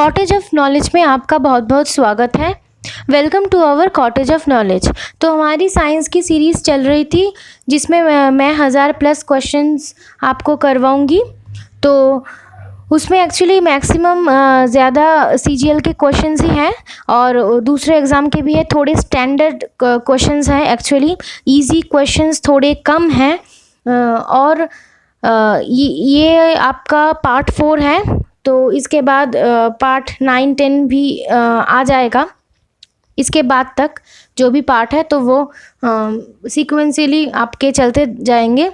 Cottage of knowledge में आपका बहुत बहुत स्वागत है। Welcome to our cottage of knowledge. तो हमारी साइंस की सीरीज़ चल रही थी जिसमें मैं 1000+ क्वेश्चंस आपको करवाऊंगी। तो उसमें एक्चुअली मैक्सिमम ज़्यादा CGL के क्वेश्चंस ही हैं और दूसरे एग्ज़ाम के भी है। थोड़े स्टैंडर्ड क्वेश्चंस हैं, एक्चुअली इजी क्वेश्चंस थोड़े कम हैं। और ये आपका पार्ट 4 है। तो इसके बाद पार्ट 9, 10 भी आ जाएगा। इसके बाद तक जो भी पार्ट है तो वो सीक्वेंशियली आपके चलते जाएंगे।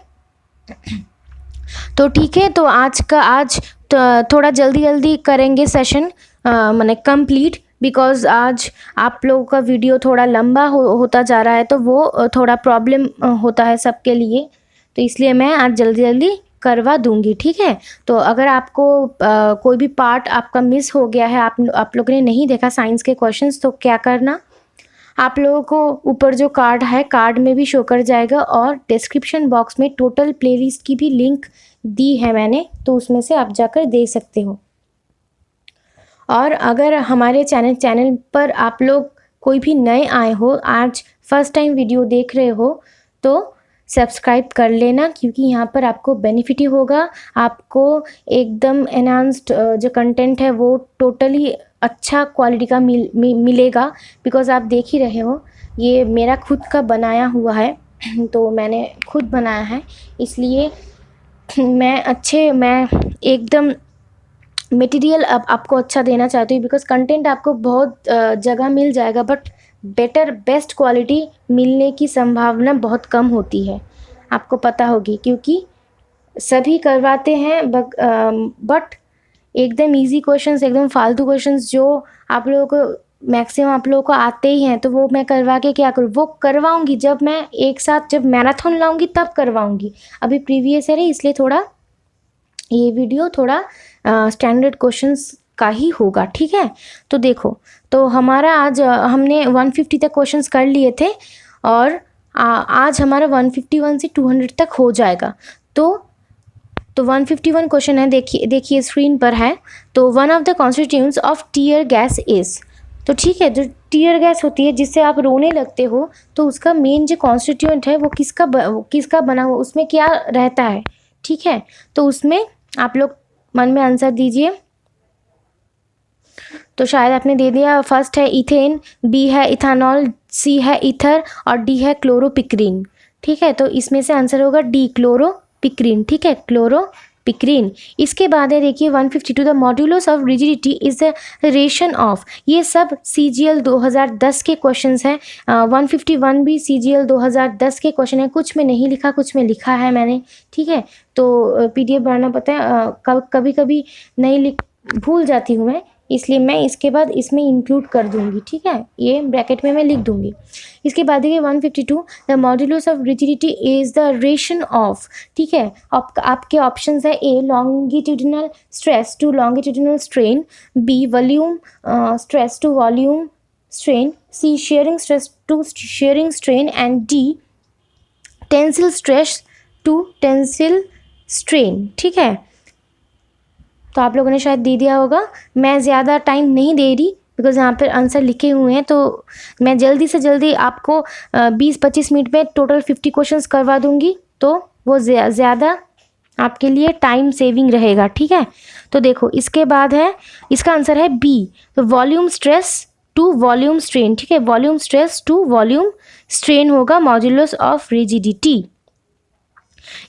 तो ठीक है, तो आज थोड़ा जल्दी करेंगे सेशन, माने कंप्लीट, बिकॉज आज आप लोगों का वीडियो थोड़ा लंबा होता जा रहा है, तो वो थोड़ा प्रॉब्लम होता है सबके लिए। तो इसलिए मैं आज जल्दी करवा दूंगी, ठीक है। तो अगर आपको कोई भी पार्ट आपका मिस हो गया है, आप लोगों ने नहीं देखा साइंस के क्वेश्चंस, तो क्या करना, आप लोगों को ऊपर जो कार्ड है, कार्ड में भी शो कर जाएगा और डिस्क्रिप्शन बॉक्स में टोटल प्लेलिस्ट की भी लिंक दी है मैंने, तो उसमें से आप जाकर देख सकते हो। और अगर हमारे चैनल पर आप लोग कोई भी नए आए हो, आज फर्स्ट टाइम वीडियो देख रहे हो, तो सब्सक्राइब कर लेना, क्योंकि यहाँ पर आपको बेनिफिट ही होगा। आपको एकदम एनहांस्ड जो कंटेंट है वो टोटली अच्छा क्वालिटी का मिलेगा, बिकॉज़ आप देख ही रहे हो ये मेरा खुद का बनाया हुआ है। तो मैंने खुद बनाया है, इसलिए मैं एकदम मटेरियल आपको अच्छा देना चाहती हूँ, बिकॉज़ कंटेंट आपको बहुत जगह मिल जाएगा, बट बेस्ट क्वालिटी मिलने की संभावना बहुत कम होती है, आपको पता होगी, क्योंकि सभी करवाते हैं बट एकदम इजी क्वेश्चंस, एकदम फालतू क्वेश्चंस जो आप लोगों को मैक्सिमम आप लोगों को आते ही हैं, तो वो मैं करवा के क्या करूँ, वो करवाऊँगी जब मैं एक साथ जब मैराथन लाऊँगी तब करवाऊँगी। अभी प्रीवियस है, इसलिए थोड़ा ये वीडियो थोड़ा स्टैंडर्ड क्वेश्चंस का ही होगा, ठीक है। तो देखो, तो हमारा आज हमने 150 तक क्वेश्चंस कर लिए थे और आज हमारा 151 से 200 तक हो जाएगा। तो 151 क्वेश्चन है, देखिए स्क्रीन पर है। तो one of the constituents of tear gas is, तो ठीक है, जो टीयर गैस होती है जिससे आप रोने लगते हो, तो उसका मेन जो कॉन्स्टिट्यूएंट है वो किसका बना हुआ, उसमें क्या रहता है, ठीक है। तो उसमें आप लोग मन में आंसर दीजिए। तो शायद आपने दे दिया। फर्स्ट है इथेन, बी है इथानॉल, सी है ईथर और डी है क्लोरोपिक्रीन, ठीक है। तो इसमें से आंसर होगा डी, क्लोरोपिक्रीन, ठीक है, क्लोरोपिक्रीन। इसके बाद है देखिए 152, the modulus of rigidity is the रेशन ऑफ, ये सब CGL 2010 के क्वेश्चंस हैं। 151 भी CGL 2010 के क्वेश्चन है, कुछ में नहीं लिखा, कुछ में लिखा है मैंने, ठीक है। तो PDF भरना पड़ता है, कभी नहीं भूल जाती हूँ मैं, इसलिए मैं इसके बाद इसमें इंक्लूड कर दूंगी, ठीक है, ये ब्रैकेट में मैं लिख दूंगी। इसके बाद देखिए 152, the modulus of rigidity is the रेशन ऑफ, ठीक है। आपके ऑप्शंस है A longitudinal stress to longitudinal strain, B volume stress to volume strain, C shearing stress to shearing strain and D tensile stress to tensile strain, ठीक है। तो आप लोगों ने शायद दे दिया होगा, मैं ज़्यादा टाइम नहीं दे रही, बिकॉज़ यहाँ पर आंसर लिखे हुए हैं। तो मैं जल्दी से जल्दी आपको 20-25 मिनट में टोटल 50 क्वेश्चंस करवा दूँगी, तो वो ज़्यादा आपके लिए टाइम सेविंग रहेगा, ठीक है। तो देखो, इसके बाद है, इसका आंसर है बी, तो volume stress to volume strain, ठीक है, volume stress to volume strain होगा मॉड्यूलस ऑफ रिजिडिटी।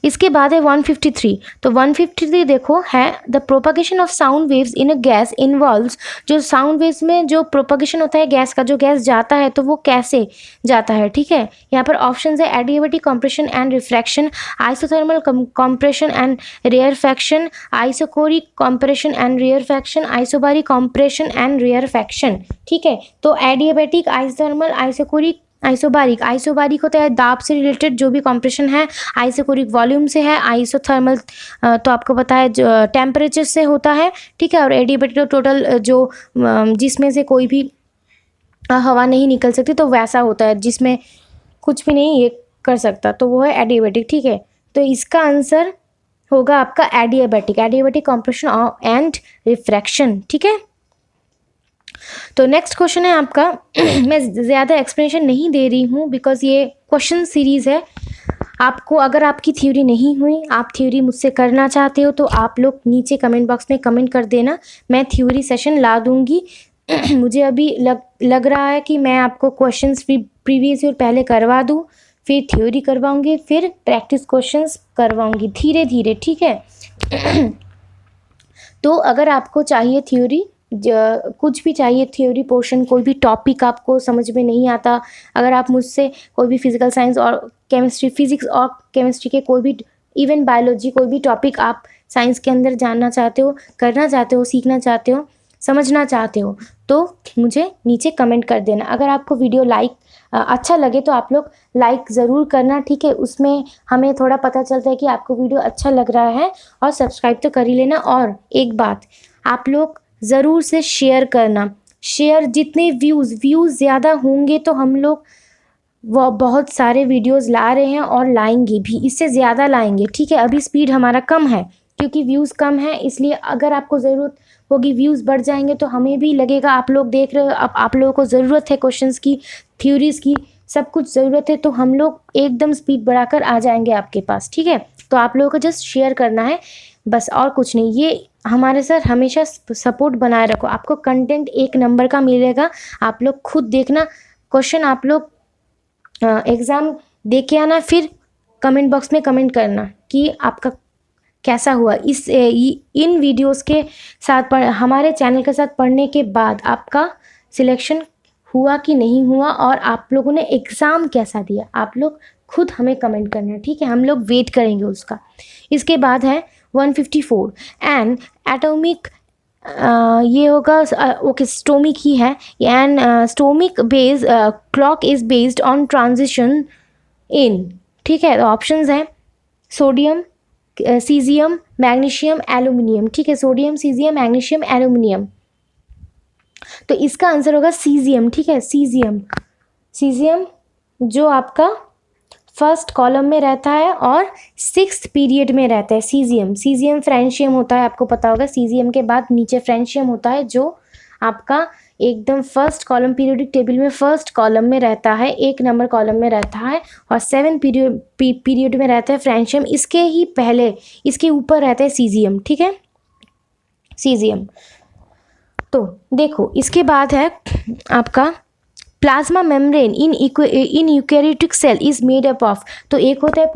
इसके बाद है 153, तो 153 देखो है, the propagation of sound waves in a gas involves, जो साउंड वेव्स में जो प्रोपगेशन होता है गैस का, जो गैस जाता है तो वो कैसे जाता है, ठीक है। यहाँ पर ऑप्शन है adiabatic compression and refraction, isothermal compression and rarefaction, isochoric compression and rarefaction, isobaric compression and rarefaction, ठीक है। तो एडियाबैटिक, आइसोथर्मल, आइसोकोरिक, आइसोबारिक होता है दाब से रिलेटेड जो भी कंप्रेशन है, आइसोकोरिक वॉल्यूम से है, आइसोथर्मल तो आपको पता है जो टेम्परेचर से होता है, ठीक है। और एडियाबैटिक टोटल जो जिसमें से कोई भी हवा नहीं निकल सकती, तो वैसा होता है जिसमें कुछ भी नहीं ये कर सकता, तो वो है एडियाबैटिक, ठीक है। तो इसका आंसर होगा आपका एडियाबैटिक कंप्रेशन एंड रिफ्रैक्शन, ठीक है। तो नेक्स्ट क्वेश्चन है आपका मैं ज़्यादा एक्सप्लेनेशन नहीं दे रही हूँ बिकॉज ये क्वेश्चन सीरीज़ है। आपको अगर आपकी थ्योरी नहीं हुई, आप थ्योरी मुझसे करना चाहते हो, तो आप लोग नीचे कमेंट बॉक्स में कमेंट कर देना, मैं थ्योरी सेशन ला दूँगी। मुझे अभी लग रहा है कि मैं आपको क्वेश्चंस प्रीवियस ईयर पहले करवा दूँ, फिर थ्योरी करवाऊँगी, फिर प्रैक्टिस क्वेश्चंस करवाऊँगी धीरे धीरे, ठीक है। तो अगर आपको चाहिए थ्योरी, कुछ भी चाहिए थ्योरी पोर्शन, कोई भी टॉपिक आपको समझ में नहीं आता, अगर आप मुझसे कोई भी फिजिकल साइंस और केमिस्ट्री, फिजिक्स और केमिस्ट्री के कोई भी, इवन बायोलॉजी, कोई भी टॉपिक आप साइंस के अंदर जानना चाहते हो, करना चाहते हो, सीखना चाहते हो, समझना चाहते हो, तो मुझे नीचे कमेंट कर देना। अगर आपको वीडियो अच्छा लगे तो आप लोग लाइक ज़रूर करना, ठीक है। उसमें हमें थोड़ा पता चलता है कि आपको वीडियो अच्छा लग रहा है, और सब्सक्राइब तो कर ही लेना। और एक बात, आप लोग ज़रूर से शेयर करना, शेयर जितने व्यूज़ ज़्यादा होंगे तो हम लोग वो बहुत सारे वीडियोस ला रहे हैं और लाएंगे भी, इससे ज़्यादा लाएंगे, ठीक है। अभी स्पीड हमारा कम है क्योंकि व्यूज़ कम है, इसलिए अगर आपको ज़रूरत होगी, व्यूज़ बढ़ जाएंगे तो हमें भी लगेगा आप लोग देख रहे हो, अब आप लोगों को ज़रूरत है क्वेश्चंस की, थ्योरीज़ की, सब कुछ ज़रूरत है, तो हम लोग एकदम स्पीड बढ़ाकर आ जाएंगे आपके पास, ठीक है। तो आप लोगों को जस्ट शेयर करना है बस, और कुछ नहीं। ये हमारे सर हमेशा सपोर्ट बनाए रखो, आपको कंटेंट एक नंबर का मिलेगा। आप लोग खुद देखना क्वेश्चन, आप लोग एग्ज़ाम दे के आना, फिर कमेंट बॉक्स में कमेंट करना कि आपका कैसा हुआ। इन वीडियोस के साथ हमारे चैनल के साथ पढ़ने के बाद आपका सिलेक्शन हुआ कि नहीं हुआ, और आप लोगों ने एग्ज़ाम कैसा दिया, आप लोग खुद हमें कमेंट करना, ठीक है। हम लोग वेट करेंगे उसका। इसके बाद है 154 एंड एटॉमिक, ये होगा ओके, स्टोमिक ही है। And stomach base clock is based on transition in, ठीक है। तो ऑप्शंस हैं सोडियम, सीजियम, मैग्नीशियम, एल्यूमिनियम, ठीक है। Sodium, caesium, magnesium, aluminium. तो इसका आंसर होगा सीजियम, ठीक है। सीजियम जो आपका फर्स्ट कॉलम में रहता है और 6th पीरियड में रहता है। सीजियम फ्रेंशियम होता है, आपको पता होगा। सीजियम के बाद नीचे फ्रेंशियम होता है, जो आपका एकदम फर्स्ट कॉलम पीरियोडिक टेबल में फर्स्ट कॉलम में रहता है, 1 नंबर कॉलम में रहता है, और 7 पीरियड में रहता है फ्रेंशियम। इसके ही पहले, इसके ऊपर रहता है सीजियम, ठीक है, सीजियम। तो देखो, इसके बाद है आपका plasma membrane in eukaryotic cell is made up of. तो एक होता है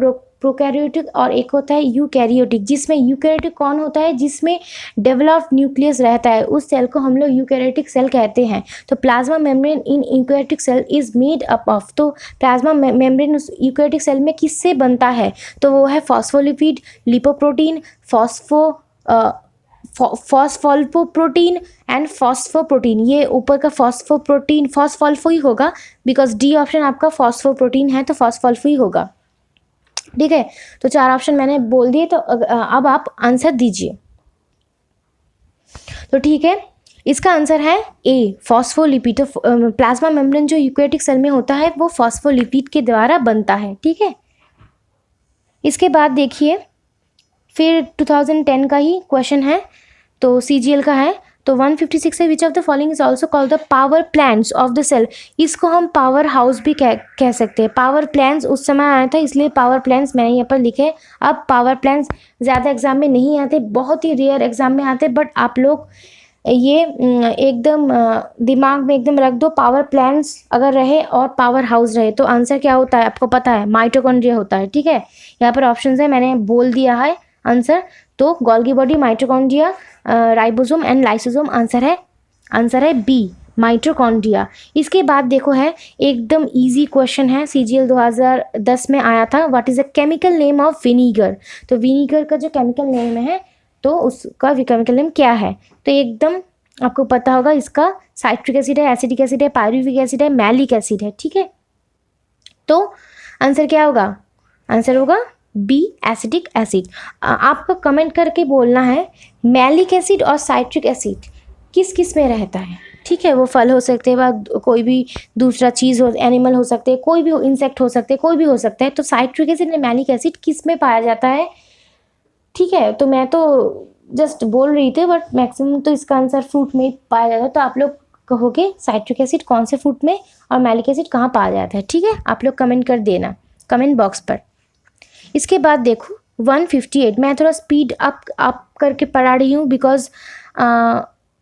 प्रोकैरियोटिक और एक होता है यूकैरियोटिक। जिसमें यूकैरियोटिक कौन होता है, जिसमें डेवलप्ड न्यूक्लियस रहता है, उस सेल को हम लोग यूकैरियोटिक सेल कहते हैं। तो plasma membrane in eukaryotic cell is made up of. तो प्लाज्मा मेम्ब्रेन उस यूकैरियोटिक सेल में किससे बनता है, तो वो है phospholipid, lipoprotein, phospholipoprotein and phosphoprotein. ये ऊपर का फॉस्फोप्रोटीन फॉस्फोल्फो ही होगा, बिकॉज डी ऑप्शन आपका फॉस्फोप्रोटीन है, तो फॉस्फोल्फो ही होगा, ठीक है। तो 4 ऑप्शन मैंने बोल दिए, तो अब आप आंसर दीजिए। तो ठीक है, इसका आंसर है ए, फॉस्फोलिपिड। तो प्लाज्मा मेम्ब्रेन जो यूकैरियोटिक सेल में होता है वो फॉस्फोलिपिड के द्वारा बनता है, ठीक है। इसके बाद देखिए, फिर 2010 का ही क्वेश्चन है, तो सीजीएल का है। तो 156 है, which of the following is also called the power plants of the cell. इसको हम पावर हाउस भी कह सकते हैं। पावर प्लांट्स उस समय आया था, इसलिए पावर प्लांट्स मैंने यहाँ पर लिखे। अब पावर प्लांट्स ज़्यादा एग्जाम में नहीं आते, बहुत ही रेयर एग्जाम में आते, बट आप लोग ये एकदम दिमाग में एकदम रख दो, पावर प्लांट्स अगर रहे और पावर हाउस रहे तो आंसर क्या होता है आपको पता है, माइटोकॉन्ड्रिया होता है, ठीक है। यहाँ पर ऑप्शन है, मैंने बोल दिया है आंसर। तो Golgi body, mitochondria, ribosome and lysosome. Answer है बी, माइटोकॉन्ड्रिया। इसके बाद देखो है, एकदम इजी क्वेश्चन है, सीजीएल 2010 में आया था। What is the chemical name of vinegar. तो विनीगर का जो केमिकल नेम है, तो उसका केमिकल नेम क्या है, तो एकदम आपको पता होगा। इसका साइट्रिक एसिड है, एसिटिक एसिड है, पायरुविक एसिड है, मैलिक एसिड है, ठीक है। तो आंसर क्या होगा, आंसर होगा बी, एसिटिक एसिड। आपको कमेंट करके बोलना है मैलिक एसिड और साइट्रिक एसिड किस किस में रहता है, ठीक है। वो फल हो सकते हैं, वह कोई भी दूसरा चीज़ हो, एनिमल हो सकते हैं, कोई भी हो, इंसेक्ट हो सकते हैं, कोई भी हो सकता है। तो साइट्रिक एसिड और मैलिक एसिड किस में पाया जाता है, ठीक है। तो मैं तो जस्ट बोल रही थी, बट मैक्सिमम तो इसका आंसर फ्रूट में ही पाया जाता है। तो आप लोग कहोगे साइट्रिक एसिड कौन से फ्रूट में और मैलिक एसिड कहाँ पाया जाता है, ठीक है। आप लोग कमेंट कर देना कमेंट बॉक्स पर। इसके बाद देखो 158, मैं थोड़ा स्पीड अप करके पढ़ा रही हूँ बिकॉज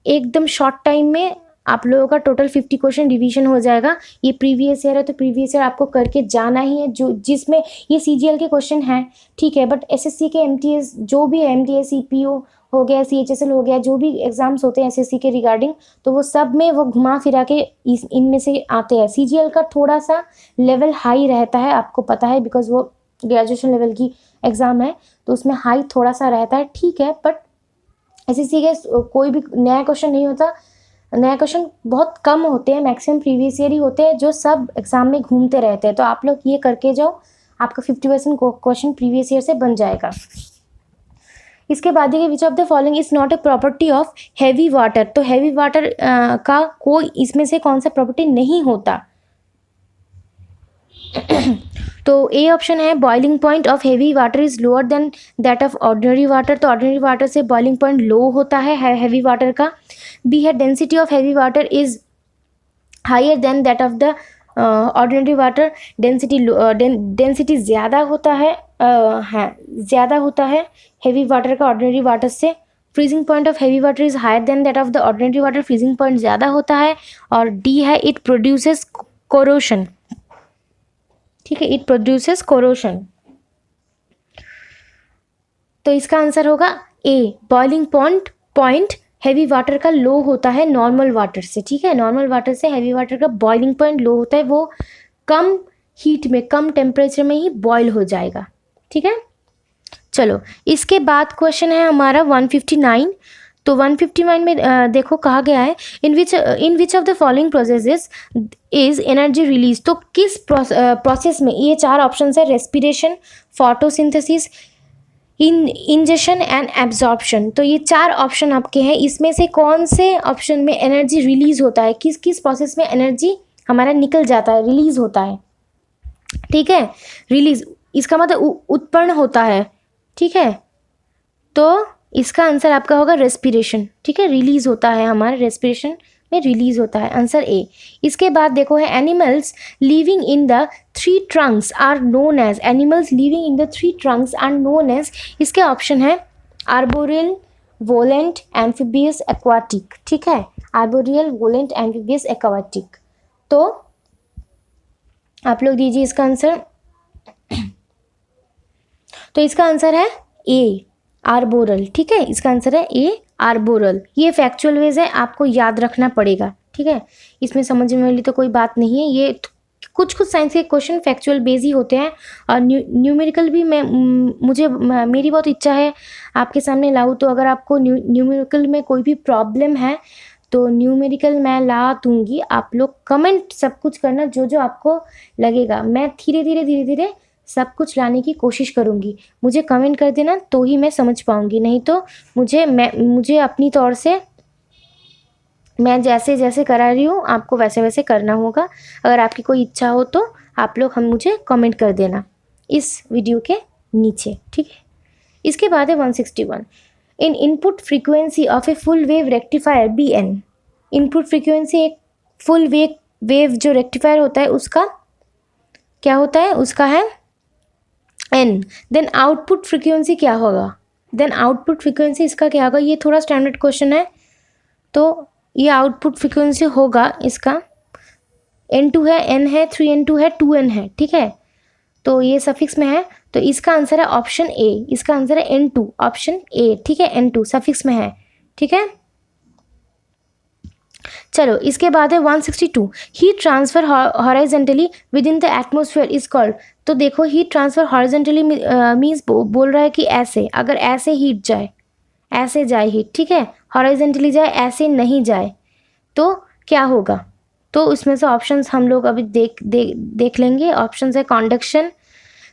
एकदम शॉर्ट टाइम में आप लोगों का टोटल 50 क्वेश्चन रिवीजन हो जाएगा। ये प्रीवियस ईयर है तो प्रीवियस ईयर आपको करके जाना ही है, जो जिसमें ये CGL के क्वेश्चन हैं, ठीक है। बट SSC के MTS जो भी है, MTS CPO हो गया, CHSL हो गया, जो भी एग्जाम्स होते हैं SSC के रिगार्डिंग, तो वो सब में वो घुमा फिरा के इनमें से आते हैं। CGL का थोड़ा सा लेवल हाई रहता है, आपको पता है, बिकॉज वो ग्रेजुएशन लेवल की एग्ज़ाम है तो उसमें हाई थोड़ा सा रहता है, ठीक है। बट SSC के कोई भी नया क्वेश्चन नहीं होता, नया क्वेश्चन बहुत कम होते हैं, मैक्सिमम प्रीवियस ईयर ही होते हैं जो सब एग्जाम में घूमते रहते हैं। तो आप लोग ये करके जाओ, आपका 50% क्वेश्चन प्रीवियस ईयर से बन जाएगा। इसके बाद देखिए विच of the following is not a property of heavy water. तो हैवी वाटर का कोई इसमें से कौन सा प्रॉपर्टी नहीं होता। तो ए ऑप्शन है boiling point of heavy water is lower than that of ordinary water. तो ऑर्डिनरी वाटर से बॉइलिंग पॉइंट लो होता है हैवी वाटर का। बी है density of heavy water is higher than that of the ordinary water. Density ज़्यादा होता है, ज़्यादा होता है हेवी वाटर का ऑर्डिनरी वाटर से। Freezing point of heavy water is higher than that of the ordinary water. Freezing point ज़्यादा होता है। और डी है इट प्रोड्यूसेस कोरोशन, ठीक है, इट प्रोड्यूसेस कोरोशन। तो इसका आंसर होगा ए, बॉइलिंग पॉइंट हैवी वाटर का लो होता है नॉर्मल वाटर से, ठीक है। नॉर्मल वाटर से हैवी वाटर का बॉइलिंग पॉइंट लो होता है, वो कम हीट में कम टेम्परेचर में ही बॉयल हो जाएगा, ठीक है। चलो इसके बाद क्वेश्चन है हमारा 159। तो 159 में देखो कहा गया है in which of the following processes is energy release. तो किस प्रोसेस में, ये चार ऑप्शन है, respiration, photosynthesis, ingestion and absorption. तो ये चार ऑप्शन आपके हैं, इसमें से कौन से ऑप्शन में एनर्जी रिलीज होता है, किस किस प्रोसेस में एनर्जी हमारा निकल जाता है, रिलीज होता है, ठीक है। रिलीज इसका मतलब उत्पन्न होता है, ठीक है। तो इसका आंसर आपका होगा रेस्पिरेशन, ठीक है। रिलीज होता है हमारा, रेस्पिरेशन में रिलीज होता है, आंसर ए। इसके बाद देखो है animals living in the 3 trunks are known as. Animals living in the 3 trunks are known as. इसके ऑप्शन है आर्बोरियल, वोलेंट, एम्फीबियस, एक्वाटिक, ठीक है। Arboreal, volant, amphibious, aquatic. तो आप लोग दीजिए इसका आंसर। तो इसका आंसर है ए, आर्बोरल, ठीक है। इसका आंसर है ए, आर्बोरल। ये फैक्चुअल वेज है, आपको याद रखना पड़ेगा, ठीक है। इसमें समझने वाली तो कोई बात नहीं है। ये कुछ साइंस के क्वेश्चन फैक्चुअल बेस ही होते हैं और न्यूमेरिकल भी मेरी बहुत इच्छा है आपके सामने लाऊं। तो अगर आपको न्यूमेरिकल में कोई भी प्रॉब्लम है तो न्यूमेरिकल मैं ला दूंगी। आप लोग कमेंट सब कुछ करना जो जो आपको लगेगा। मैं धीरे धीरे सब कुछ लाने की कोशिश करूँगी। मुझे कमेंट कर देना तो ही मैं समझ पाऊँगी, नहीं तो मुझे अपनी तौर से मैं जैसे करा रही हूँ आपको वैसे करना होगा। अगर आपकी कोई इच्छा हो तो आप लोग मुझे कमेंट कर देना इस वीडियो के नीचे, ठीक है। इसके बाद है 161। In input frequency of a full wave rectifier BN। Input frequency एक फुल वेव जो रेक्टिफायर होता है उसका क्या होता है, उसका है N। देन आउटपुट फ्रीक्वेंसी क्या होगा, देन आउटपुट फ्रीक्वेंसी इसका क्या होगा। ये थोड़ा स्टैंडर्ड क्वेश्चन है, तो ये आउटपुट फ्रीक्वेंसी होगा इसका N2 है, N है, 3N2 है, 2N है, ठीक है। तो ये सफिक्स में है, तो इसका आंसर है ऑप्शन ए। इसका आंसर है N2, ऑप्शन ए, ठीक है। N2 सफिक्स में है, ठीक है। चलो इसके बाद है 162। Heat transfer horizontally with in the atmosphere is called. तो देखो हीट ट्रांसफर हॉरिजॉन्टली मीन्स बोल रहा है कि ऐसे, अगर ऐसे हीट जाए, ऐसे जाए हीट, ठीक है, हॉरिजॉन्टली जाए, ऐसे नहीं जाए तो क्या होगा। तो इसमें से ऑप्शंस हम लोग अभी देख लेंगे। ऑप्शंस है कंडक्शन,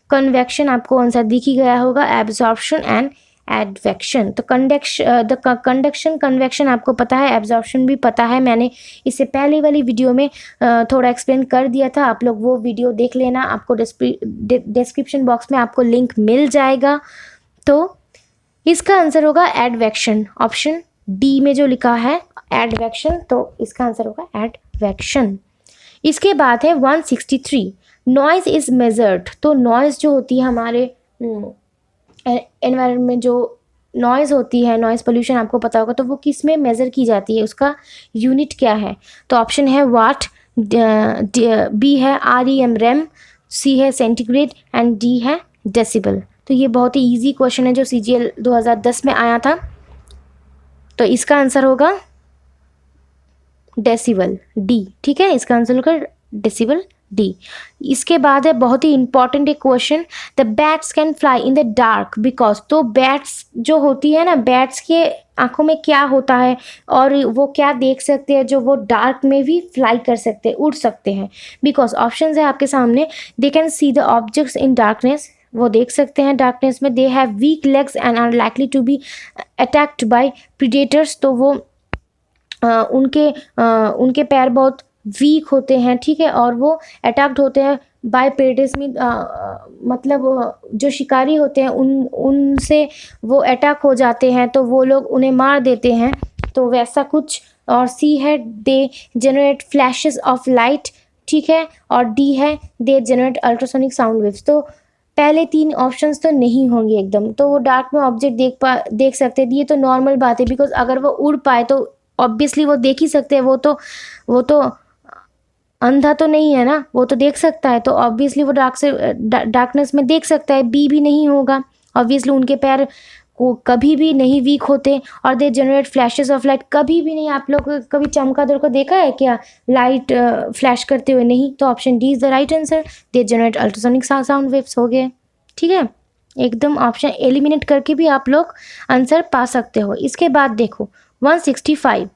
कन्वेक्शन, आपको आंसर दिख ही गया होगा, एब्जॉर्प्शन एंड एडवेक्शन। तो कंडक्शन कन्वेक्शन आपको पता है, एब्जॉर्प्शन भी पता है। मैंने इससे पहले वाली वीडियो में थोड़ा एक्सप्लेन कर दिया था, आप लोग वो वीडियो देख लेना। आपको डिस्क्रिप्शन बॉक्स में आपको लिंक मिल जाएगा। तो इसका आंसर होगा एडवेक्शन, ऑप्शन डी में जो लिखा है एडवेक्शन, तो इसका आंसर होगा एडवेक्शन। इसके बाद है 163, नॉइज़ इज़ मेजर्ड। तो नॉइज़ जो होती है हमारे एनवायरनमेंट में, जो नॉइज़ होती है, नॉइज़ पोल्यूशन आपको पता होगा, तो वो किस में मेज़र की जाती है, उसका यूनिट क्या है? तो ऑप्शन है वाट, बी है REM रैम, सी है सेंटीग्रेड एंड डी है डेसिबल। तो ये बहुत ही इजी क्वेश्चन है जो CGL 2010 में आया था। तो इसका आंसर होगा डेसिबल, डी। ठीक है, इसका आंसर होगा डेसिबल, डी। इसके बाद है बहुत ही इंपॉर्टेंट एक question, the bats can fly in the dark because. तो बैट्स जो होती है ना, बैट्स के आंखों में क्या होता है और वो क्या देख सकते हैं जो वो डार्क में भी फ्लाई कर सकते हैं, उड़ सकते हैं? बिकॉज ऑप्शन है आपके सामने, they can see the objects in darkness, वो देख सकते हैं डार्कनेस में, they have weak legs and are likely to be attacked by predators. तो वो उनके पैर बहुत वीक होते हैं, ठीक है, और वो अटैक्ड होते हैं बाय प्रेडेटर्स में, मतलब जो शिकारी होते हैं उनसे वो अटैक हो जाते हैं, तो वो लोग उन्हें मार देते हैं, तो वैसा कुछ। और सी है they generate flashes of light, ठीक है, और डी है they generate ultrasonic sound waves. तो पहले 3 ऑप्शंस तो नहीं होंगे एकदम। तो वो डार्क में ऑब्जेक्ट देख सकते हैं, ये तो नॉर्मल बात है, बिकॉज अगर वो उड़ पाए तो ऑब्वियसली वो देख ही सकते हैं, वो तो अंधा तो नहीं है ना, वो तो देख सकता है, तो ऑब्वियसली वो डार्कनेस में देख सकता है। बी भी नहीं होगा, ऑब्वियसली उनके पैर को कभी भी नहीं वीक होते, और they generate flashes of light, कभी भी नहीं। आप लोग कभी चमगादड़ को देखा है क्या लाइट फ्लैश करते हुए? नहीं। तो option D is the right answer, they generate ultrasonic sound waves हो गए। ठीक है, एकदम ऑप्शन एलिमिनेट करके भी आप लोग आंसर पा सकते हो। इसके बाद देखो 165,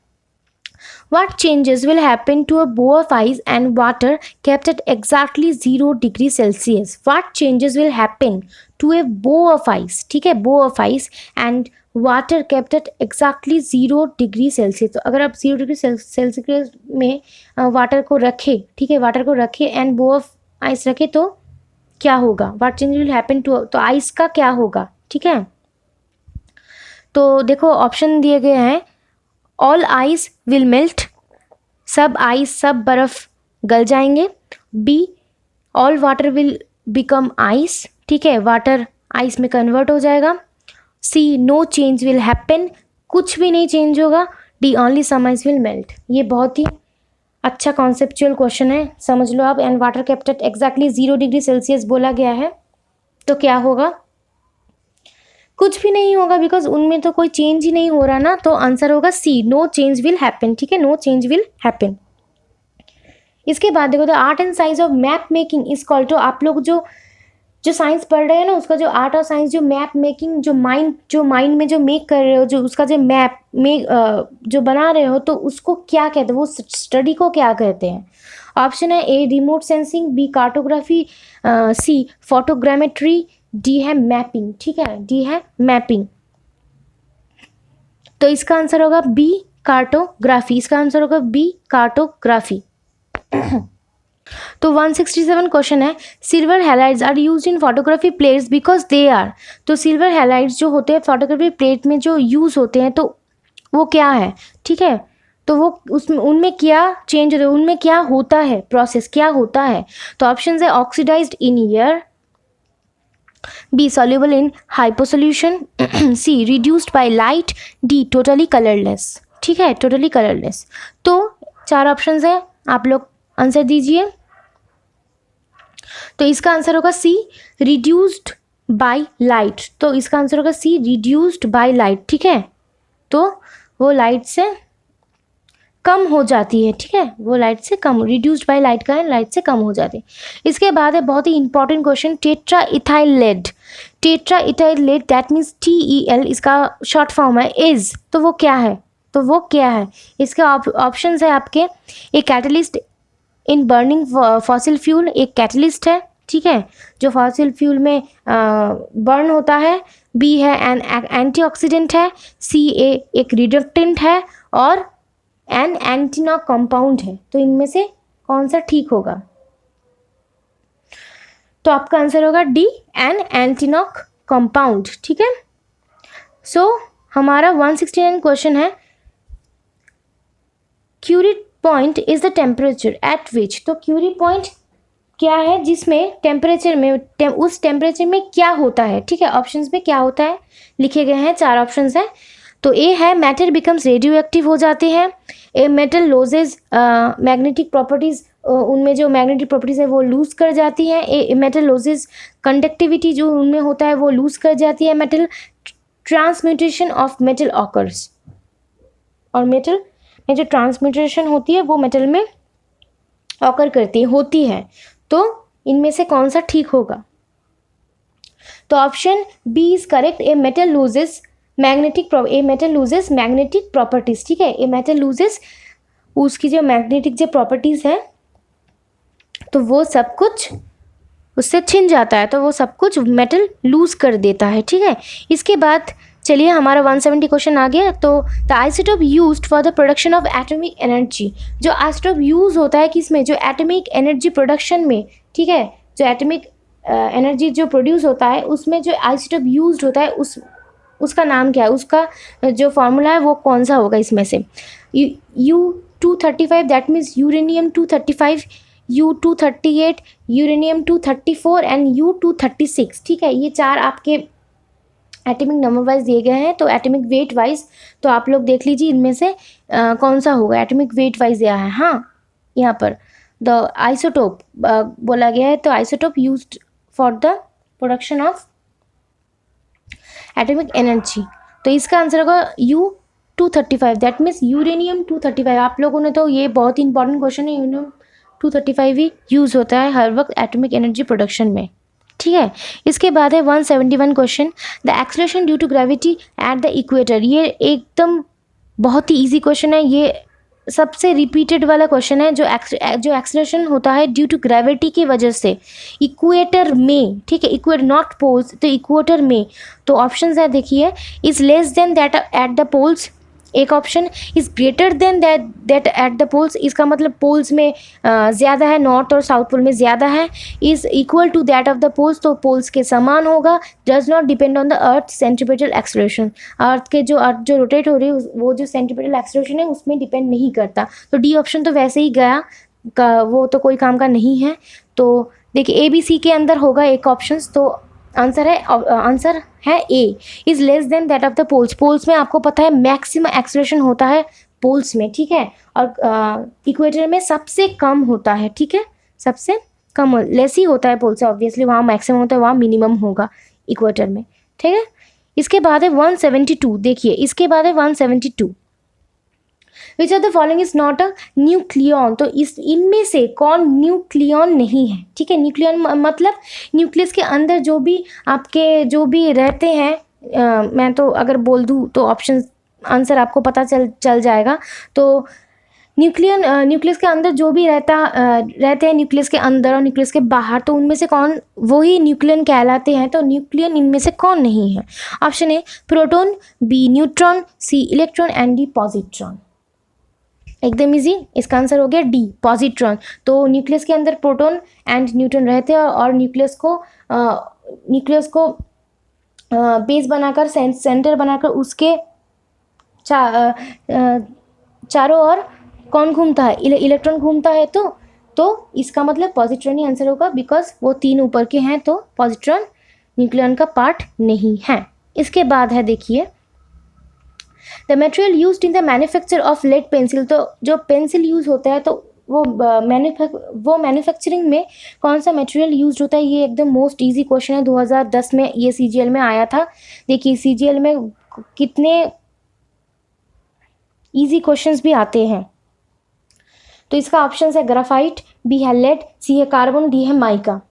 what changes will happen to a bowl of ice and water kept at exactly 0 degrees Celsius? What changes will happen to a bowl of ice? ठीक है, bowl of ice and water kept at exactly 0 degree Celsius। तो अगर आप 0 degree Celsius में water को रखे, ठीक है, वाटर को रखे एंड bowl of ice रखे, तो क्या होगा? what changes will happen to, तो आइस का क्या होगा? ठीक है, तो देखो ऑप्शन दिए गए हैं, ऑल आइस विल मेल्ट, सब आइस, सब बर्फ गल जाएंगे। B, all water will become ice, ठीक है, वाटर आइस में कन्वर्ट हो जाएगा। C, no change will happen, कुछ भी नहीं चेंज होगा। D, only some ice will melt. ये बहुत ही अच्छा कॉन्सेप्चुअल क्वेश्चन है, समझ लो आप। And water kept at exactly 0 degree Celsius बोला गया है, तो क्या होगा? कुछ भी नहीं होगा, बिकॉज उनमें तो कोई चेंज ही नहीं हो रहा ना। तो आंसर होगा C, no change will happen. ठीक है, नो चेंज विल हैपन। इसके बाद देखो, the art and science of map making is called to, आप लोग जो साइंस पढ़ रहे हैं ना, उसका जो आर्ट और साइंस, जो मैप मेकिंग, जो माइंड में जो मेक कर रहे हो, जो उसका जो मैप में जो बना रहे हो, तो उसको क्या कहते हैं, वो स्टडी को क्या कहते हैं? ऑप्शन है A, remote sensing, B, cartography, C, photogrammetry, D है मैपिंग। ठीक है, डी है मैपिंग। तो इसका आंसर होगा बी, कार्टोग्राफी। इसका आंसर होगा बी, कार्टोग्राफी। तो 167 क्वेश्चन है, silver halides are used in photography plates because they are. तो सिल्वर हैलाइड्स जो होते हैं फोटोग्राफी प्लेट में जो यूज़ होते हैं, तो वो क्या है? ठीक है, तो वो उसमें उनमें क्या चेंज होता है, उनमें क्या होता है, प्रोसेस क्या होता है? तो ऑप्शन है oxidized in air, B, soluble in hyposolution, C, reduced by light, D, totally colorless। ठीक है, totally colorless। तो 4 ऑप्शंस है, आप लोग आंसर दीजिए। तो इसका आंसर होगा सी, reduced by light। तो इसका आंसर होगा सी, reduced by light। ठीक है, तो वो लाइट से कम हो जाती है। ठीक है, वो लाइट से कम, रिड्यूस्ड बाय लाइट का है, लाइट से कम हो जाती है। इसके बाद है बहुत ही important question, tetra ethyl lead. Tetra ethyl lead, that means TEL, इसका शॉर्ट फॉर्म है इज। तो वो क्या है? तो वो क्या है? इसके ऑप्शंस है आपके, एक catalyst in burning fossil fuel, एक कैटलिस्ट है, ठीक है, जो फॉसिल फ्यूल में बर्न होता है। बी है एन एंटीऑक्सीडेंट है। सी, एक रिडक्टेंट है, और एन एंटीनॉक कंपाउंड है। तो इनमें से कौन सा ठीक होगा? तो आपका आंसर होगा डी, एन एंटीनॉक कंपाउंड। ठीक है, सो हमारा 169 क्वेश्चन है, Curie point is the temperature at which, तो क्यूरी पॉइंट क्या है जिसमें टेम्परेचर में उस टेम्परेचर में क्या होता है, ठीक है। ऑप्शंस में क्या होता है लिखे गए हैं, 4 ऑप्शंस हैं। तो ए है मैटर बिकम्स रेडियो एक्टिव हो जाते हैं, a metal losses magnetic properties, उनमें जो मैग्नेटिक प्रॉपर्टीज है वो लूज कर जाती हैं, ए मेटल लॉसेज कंडक्टिविटी जो उनमें होता है वो लूज कर जाती है, metal transmutation of metal occurs, और मेटल में जो ट्रांसम्यूटेशन होती है वो मेटल में ऑकर करती होती है। तो इनमें से कौन सा ठीक होगा, तो option B is correct, A metal loses magnetic properties, ठीक है। ए मेटल लूजेस उसकी जो मैग्नेटिक जो प्रॉपर्टीज है तो वो सब कुछ उससे छिन जाता है, तो वो सब कुछ मेटल लूज कर देता है, ठीक है। इसके बाद चलिए हमारा 170 क्वेश्चन आ गया। तो the isotope used for the production of atomic energy, जो आइसोटोप यूज होता है किसमें, जो एटॉमिक एनर्जी प्रोडक्शन में, ठीक है, जो एटॉमिक एनर्जी जो प्रोड्यूस होता है उसमें जो आइसोटोप यूज्ड होता है उसका नाम क्या है, उसका जो फार्मूला है वो कौन सा होगा इसमें से। U-235 that means uranium 235, U-238 uranium 234 and U-236, ठीक है। ये 4 आपके एटॉमिक नंबर वाइज दिए गए हैं। तो एटॉमिक वेट वाइज तो आप लोग देख लीजिए इनमें से कौन सा होगा, एटॉमिक वेट वाइज दिया है। हाँ, यहाँ पर द आइसोटोप बोला गया है, तो isotope used for the production of atomic energy, तो इसका आंसर होगा U-235 दैट मीन्स यूरेनियम 235। आप लोगों ने तो ये बहुत ही इंपॉर्टेंट क्वेश्चन है, यूरेनियम 235 ही यूज़ होता है हर वक्त एटॉमिक एनर्जी प्रोडक्शन में, ठीक है। इसके बाद है 171 question, the acceleration due to gravity at the equator. ये एकदम बहुत ही इजी क्वेश्चन है, ये सबसे रिपीटेड वाला क्वेश्चन है। जो एक्सेलरेशन होता है ड्यू टू ग्रेविटी की वजह से इक्वेटर में, ठीक है, इक्वेटर नॉट पोल्स, तो इक्वेटर में। तो ऑप्शंस है देखिए, is less than that at the poles, एक option is greater than that at the poles, इसका मतलब पोल्स में ज़्यादा है, नॉर्थ और साउथ पोल में ज़्यादा है, is equal to that of the poles, तो पोल्स के समान होगा, does not depend on the earth centripetal acceleration, earth जो रोटेट हो रही है वो जो सेंट्रीपिटल एक्सेलरेशन है उसमें डिपेंड नहीं करता। तो डी ऑप्शन तो वैसे ही गया वो तो कोई काम का नहीं है। तो देखिए ABC के अंदर होगा एक ऑप्शन, तो आंसर है A, is less than that of the poles. Poles में आपको पता है मैक्सिमम एक्सेलरेशन होता है पोल्स में, ठीक है, और इक्वेटर में सबसे कम होता है, ठीक है, सबसे कम लेस ही होता है पोल से, ऑब्वियसली वहाँ मैक्सिमम होता है, वहाँ मिनिमम होगा इक्वेटर में, ठीक है। इसके बाद है 172, देखिए इसके बाद है 172, विच of the following is not a nucleon, तो इनमें से कौन न्यूक्लियन नहीं है, ठीक है। न्यूक्लियन मतलब न्यूक्लियस के अंदर जो भी आपके जो भी रहते हैं, मैं तो अगर बोल दूँ तो ऑप्शन आंसर आपको पता चल जाएगा। तो न्यूक्लियस के अंदर जो भी रहते हैं न्यूक्लियस के अंदर और न्यूक्लियस के बाहर, तो उनमें से कौन वही न्यूक्लियन कहलाते हैं। तो न्यूक्लियन इनमें से कौन नहीं है, option A proton, B neutron, C electron and D positron. एकदम इजी, इसका आंसर हो गया डी पॉजिट्रॉन। तो न्यूक्लियस के अंदर प्रोटॉन एंड न्यूट्रॉन रहते हैं और न्यूक्लियस को बेस बनाकर सेंटर बनाकर उसके चारों ओर कौन घूमता है, इलेक्ट्रॉन घूमता है। तो इसका मतलब पॉजिट्रॉन ही आंसर होगा, बिकॉज वो 3 ऊपर के हैं, तो पॉजिट्रॉन न्यूक्लियन का पार्ट नहीं है। इसके बाद है देखिए the material used in the manufacture of lead pencil, तो जो पेंसिल यूज़ होता है तो वो मैन्युफैक्चरिंग में कौन सा मटेरियल यूज्ड होता है। ये एकदम मोस्ट इजी क्वेश्चन है, 2010 में ये CGL में आया था। देखिए CGL में कितने इजी क्वेश्चंस भी आते हैं। तो इसका ऑप्शन है ग्राफाइट, बी है लेड, सी है कार्बन, डी है माइका।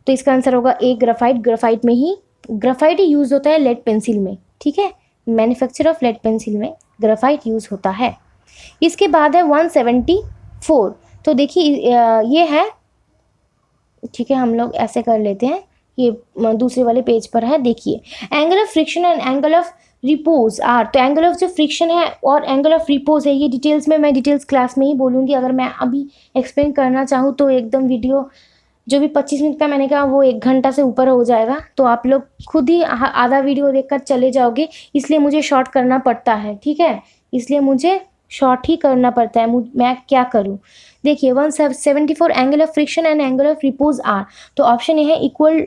तो इसका आंसर होगा ए ग्राफाइट। ग्राफाइट ही यूज़ होता है लेड पेंसिल में, ठीक है, मैन्युफैक्चर ऑफ लेड पेंसिल में ग्राफाइट यूज़ होता है। इसके बाद है 174, तो देखिए ये है, ठीक है, हम लोग ऐसे कर लेते हैं, ये दूसरे वाले पेज पर है। देखिए angle of friction and angle of repose are, तो एंगल ऑफ जो फ्रिक्शन है और एंगल ऑफ रिपोज है ये डिटेल्स में मैं डिटेल्स क्लास में ही बोलूँगी। अगर मैं अभी एक्सप्लेन करना चाहूँ तो एकदम वीडियो जो भी 25 मिनट का मैंने कहा वो 1 घंटा से ऊपर हो जाएगा, तो आप लोग खुद ही आधा वीडियो देखकर चले जाओगे, इसलिए मुझे शॉर्ट करना पड़ता है, ठीक है, इसलिए मुझे शॉर्ट ही करना पड़ता है, मैं क्या करूँ। देखिए 174 angle of friction and angle of repose are, तो ऑप्शन ए है equal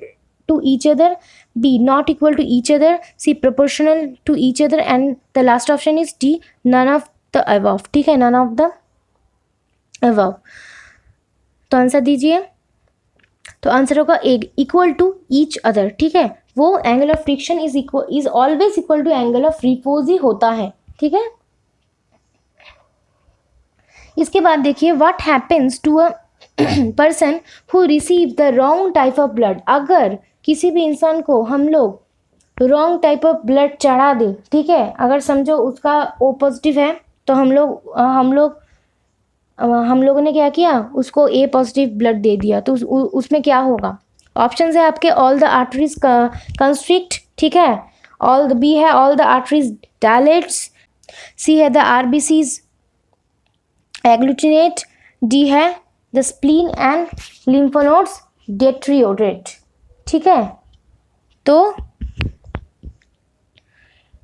to each other, B not equal to each other, C proportional to each other and the last option is D none of the above. ठीक है, none of the above. तो answer दीजिए। तो answer होगा equal to each other. ठीक है, वो angle of friction is always equal to angle of repose ही होता है। ठीक है, इसके बाद देखिए what happens to a person who receive the wrong type of blood. अगर किसी भी इंसान को हम लोग रॉन्ग टाइप ऑफ ब्लड चढ़ा दें, ठीक है, अगर समझो उसका ओ पॉजिटिव है तो हम लोगों ने क्या किया, उसको ए पॉजिटिव ब्लड दे दिया, तो उसमें क्या होगा। ऑप्शन है आपके ऑल द आर्टरीज कंस्ट्रिक्ट, ठीक है, ऑल द बी है ऑल द आर्टरीज डायलेट्स, सी है द आरबीसीज एग्लूटिनेट, डी है द स्प्लीन एंड लिम्फोनोड्स डेट्रियोरेट। ठीक है, तो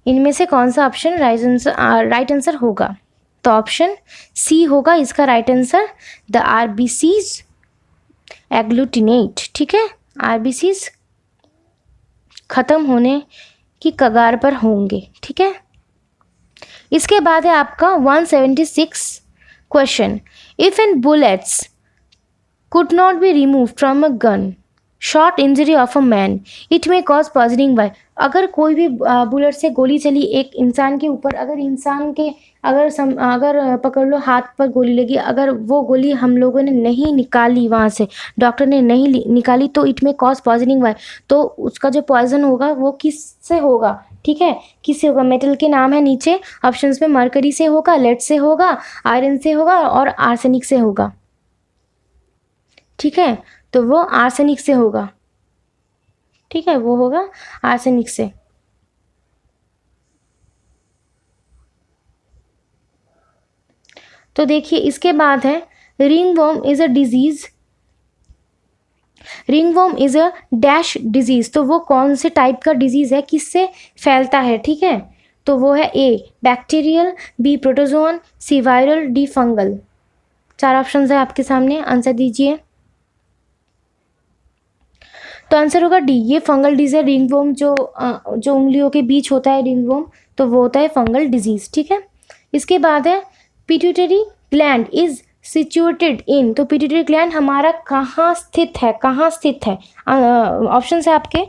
इनमें से कौन सा ऑप्शन राइट आंसर होगा। तो ऑप्शन सी होगा इसका right answer, the RBCs agglutinate. ठीक है, आरबीसीज खत्म होने की कगार पर होंगे। ठीक है, इसके बाद है आपका 176 question, if n bullets could not be removed from a gun, short injury of a man, it may cause poisoning by। अगर कोई भी बुलेट से गोली चली एक इंसान के ऊपर, अगर इंसान के अगर पकड़ लो हाथ पर गोली लगी, अगर वो गोली हम लोगों ने नहीं निकाली, वहाँ से डॉक्टर ने नहीं निकाली, तो इट में कॉज पॉइजनिंग बाय, तो उसका जो पॉइजन होगा वो किससे होगा। ठीक है, किससे होगा, मेटल के नाम है नीचे ऑप्शंस में, मरकरी से होगा, लेड से होगा, आयरन से होगा और आर्सेनिक से होगा। ठीक है, तो वो आर्सेनिक से होगा। ठीक है, वो होगा आर्सेनिक से। तो देखिए इसके बाद है ringworm is a disease, ringworm is a dash disease, तो वो कौन से टाइप का डिजीज है, किससे फैलता है। ठीक है, तो वो है A bacterial, B protozoan, C viral, D fungal. 4 option है आपके सामने, आंसर दीजिए। तो आंसर होगा डी, ये फंगल डिजीज है। रिंगवॉर्म जो उंगलियों के बीच होता है रिंगवॉर्म, तो वो होता है फंगल डिजीज। ठीक है, इसके बाद है pituitary gland is situated in, तो पिट्यूटरी ग्लैंड हमारा कहाँ स्थित है, कहाँ स्थित है। ऑप्शन है आपके,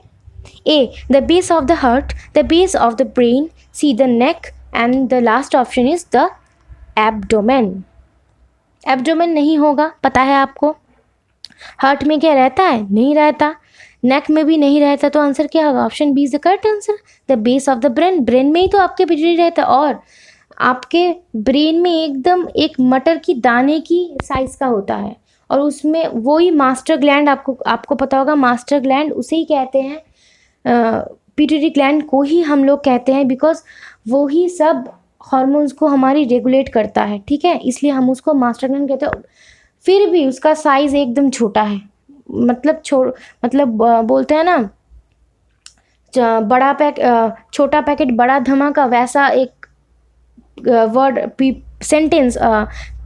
A the base of the heart, the base of the brain, C the neck and the last option is the abdomen. Abdomen नहीं होगा, पता है आपको। हार्ट में क्या रहता है, नहीं रहता, नेक में भी नहीं रहता, तो आंसर क्या होगा, option B is the correct answer, the base of the brain. Brain में ही तो आपके पिट्यूटरी रहता है, और आपके ब्रेन में एकदम एक मटर की दाने की साइज का होता है, और उसमें वही मास्टर ग्लैंड, आपको पता होगा मास्टर ग्लैंड उसे ही कहते हैं, पिट्यूटरी ग्लैंड को ही हम लोग कहते हैं, बिकॉज वो ही सब हार्मोन्स को हमारी रेगुलेट करता है। ठीक है, इसलिए हम उसको मास्टर ग्लैंड कहते हैं। फिर भी उसका साइज एकदम छोटा है, मतलब बोलते हैं ना छोटा पैकेट बड़ा धमाका, वैसा एक वर्ड सेंटेंस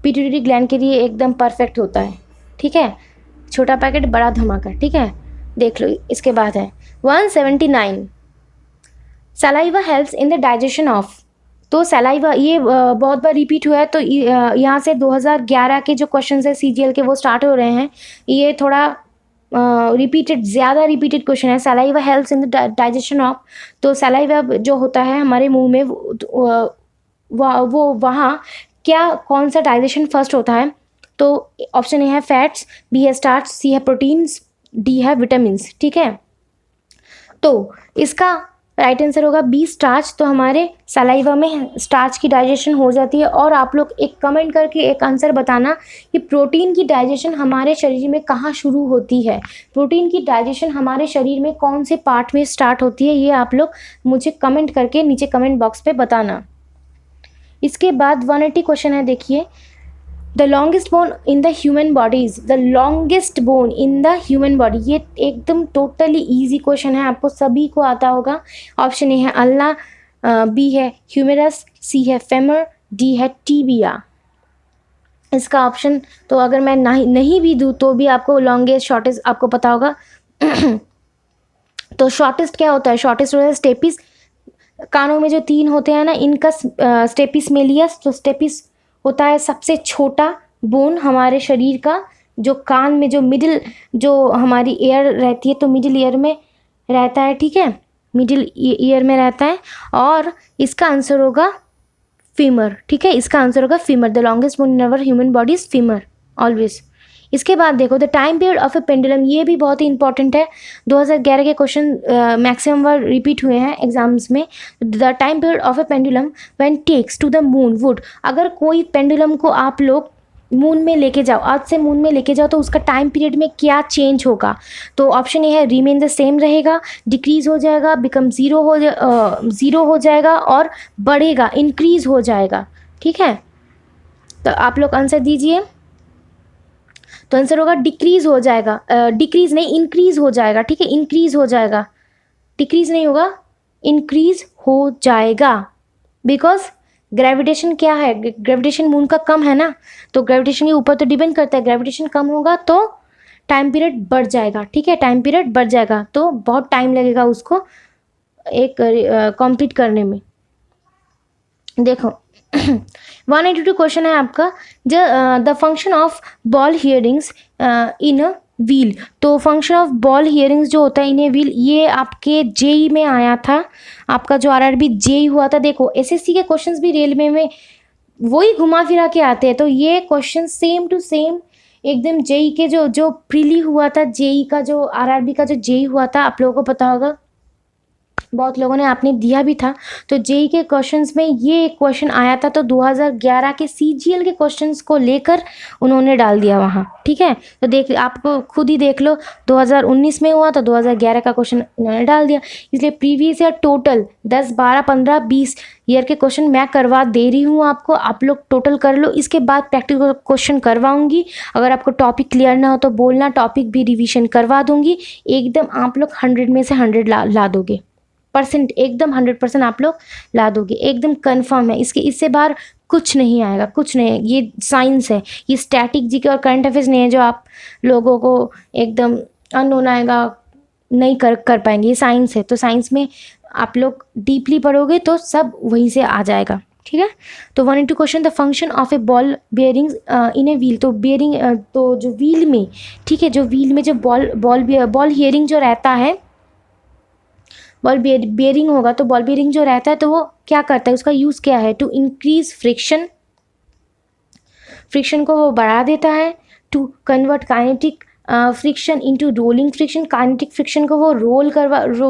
पिट्यूटरी ग्लैंड के लिए एकदम परफेक्ट होता है। ठीक है, छोटा पैकेट बड़ा धमाका। ठीक है, देख लो। इसके बाद है 179 saliva helps in the digestion of, तो सलाइवा ये बहुत बार रिपीट हुआ है, तो यहाँ से 2011 के जो क्वेश्चन है सीजीएल के वो स्टार्ट हो रहे हैं। ये थोड़ा ज़्यादा रिपीटेड क्वेश्चन है। Saliva helps in the digestion of, तो सलाइवा जो होता है हमारे मुंह में वो वहाँ क्या कौन सा डाइजेशन फर्स्ट होता है। तो ऑप्शन ए है फैट्स, बी है स्टार्च, सी है प्रोटीन्स, डी है विटामिन्स। ठीक है, तो इसका राइट आंसर होगा बी स्टार्च। तो हमारे सलाइवा में स्टार्च की डाइजेशन हो जाती है। और आप लोग एक कमेंट करके एक आंसर बताना कि प्रोटीन की डाइजेशन हमारे शरीर में कहाँ शुरू होती है, प्रोटीन की डाइजेशन हमारे शरीर में कौन से पार्ट में स्टार्ट होती है, ये आप लोग मुझे कमेंट करके नीचे कमेंट बॉक्स पे बताना। इसके बाद 180 क्वेश्चन है, देखिए the longest bone in the human body is, the longest bone in the human body, ये एकदम टोटली इजी क्वेश्चन है, आपको सभी को आता होगा। ऑप्शन ए है अल्ना, बी है ह्यूमेरस, सी है फेमर, डी है टीबिया। इसका ऑप्शन तो अगर मैं नहीं भी दूँ तो भी आपको लॉन्गेस्ट शॉर्टेस्ट आपको पता होगा। तो शॉर्टेस्ट क्या होता है? शॉर्टेस्ट होता है स्टेपिस। कानों में जो 3 होते हैं ना, इनका स्टेपिस मेलियस। तो स्टेपिस होता है सबसे छोटा बोन हमारे शरीर का, जो कान में जो मिडिल जो हमारी एयर रहती है, तो मिडिल ईयर में रहता है, ठीक है, मिडिल ईयर में रहता है। और इसका आंसर होगा फीमर, ठीक है, इसका आंसर होगा femur. The longest bone in our human body is femur always. इसके बाद देखो the time period of a pendulum, ये भी बहुत ही इंपॉर्टेंट है। 2011 के क्वेश्चन मैक्सिमम बार रिपीट हुए हैं एग्जाम्स में। The time period of a pendulum when takes to the moon would, अगर कोई पेंडुलम को आप लोग मून में लेके जाओ, आज से मून में लेके जाओ, तो उसका टाइम पीरियड में क्या चेंज होगा? तो ऑप्शन ए है रिमेन द सेम रहेगा, डिक्रीज हो जाएगा, बिकम ज़ीरो हो जाएगा, और बढ़ेगा, इंक्रीज हो जाएगा, ठीक है। तो आप लोग आंसर दीजिए। तो आंसर होगा डिक्रीज हो जाएगा, डिक्रीज नहीं इंक्रीज हो जाएगा, ठीक है, इंक्रीज हो जाएगा, डिक्रीज नहीं होगा, इंक्रीज हो जाएगा। बिकॉज ग्रेविटेशन क्या है? ग्रेविटेशन मून का कम है ना, तो ग्रेविटेशन के ऊपर तो डिपेंड करता है। ग्रेविटेशन कम होगा तो टाइम पीरियड बढ़ जाएगा, ठीक है, टाइम पीरियड बढ़ जाएगा, तो बहुत टाइम लगेगा उसको एक कंप्लीट करने में। देखो 182 क्वेश्चन है आपका। The function of ball hearings in a wheel. तो फंक्शन ऑफ बॉल हियरिंग्स जो होता है इन ए व्हील, ये आपके जेई में आया था, आपका जो आरआरबी जेई हुआ था। देखो एसएससी के क्वेश्चंस भी रेलवे में वही घुमा फिरा के आते हैं, तो ये क्वेश्चन सेम टू सेम एकदम जेई के जो प्रीली हुआ था, जेई का जो आरआरबी का जो जेई हुआ था, आप लोगों को पता होगा, बहुत लोगों ने आपने दिया भी था। तो जेई के क्वेश्चंस में ये एक क्वेश्चन आया था, तो 2011 के सीजीएल के क्वेश्चंस को लेकर उन्होंने डाल दिया वहाँ, ठीक है। तो देख आपको खुद ही देख लो, 2019 में हुआ तो 2011 का क्वेश्चन इन्होंने डाल दिया। इसलिए प्रीवियस ईयर टोटल 10, 12, 15, 20 ईयर के क्वेश्चन मैं करवा दे रही हूँ आपको, आप लोग टोटल कर लो। इसके बाद प्रैक्टिकल क्वेश्चन करवाऊंगी। अगर आपको टॉपिक क्लियर ना हो तो बोलना, टॉपिक भी रिविजन करवा दूंगी। एकदम आप लोग 100 में से 100 ला दोगे परसेंट, एकदम 100% आप लोग ला दोगे, एकदम कंफर्म है। इससे बाहर कुछ नहीं आएगा, कुछ नहीं है। ये साइंस है, ये स्टैटिक जीके और करंट अफेयर्स नहीं है जो आप लोगों को एकदम अननोन आएगा, नहीं कर पाएंगे। ये साइंस है, तो साइंस में आप लोग डीपली पढ़ोगे तो सब वहीं से आ जाएगा, ठीक है। तो 182 question, the function of A ball bearings in a wheel. तो बेयरिंग तो जो व्हील में, ठीक है, जो व्हील में जो बॉल हियरिंग जो रहता है, बॉल बेयरिंग होगा, तो बॉल बेयरिंग जो रहता है तो वो क्या करता है, उसका यूज़ क्या है? टू इंक्रीज फ्रिक्शन, फ्रिक्शन को वो बढ़ा देता है। To convert kinetic friction into rolling friction, kinetic friction को वो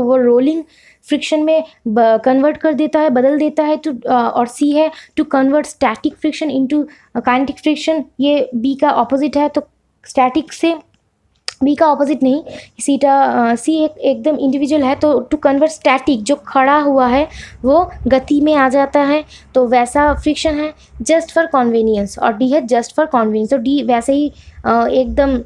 वो रोलिंग फ्रिक्शन में कन्वर्ट कर देता है, बदल देता है। तो और सी है to convert static friction into kinetic friction, ये बी का ऑपोजिट है। तो स्टैटिक से बी का ऑपोजिट नहीं, सी एकदम इंडिविजुअल है। तो टू कन्वर्ट स्टैटिक, जो खड़ा हुआ है वो गति में आ जाता है, तो वैसा फ्रिक्शन है जस्ट फॉर कन्वीनियंस। और डी है जस्ट फॉर कन्वीनियंस, तो डी वैसे ही एकदम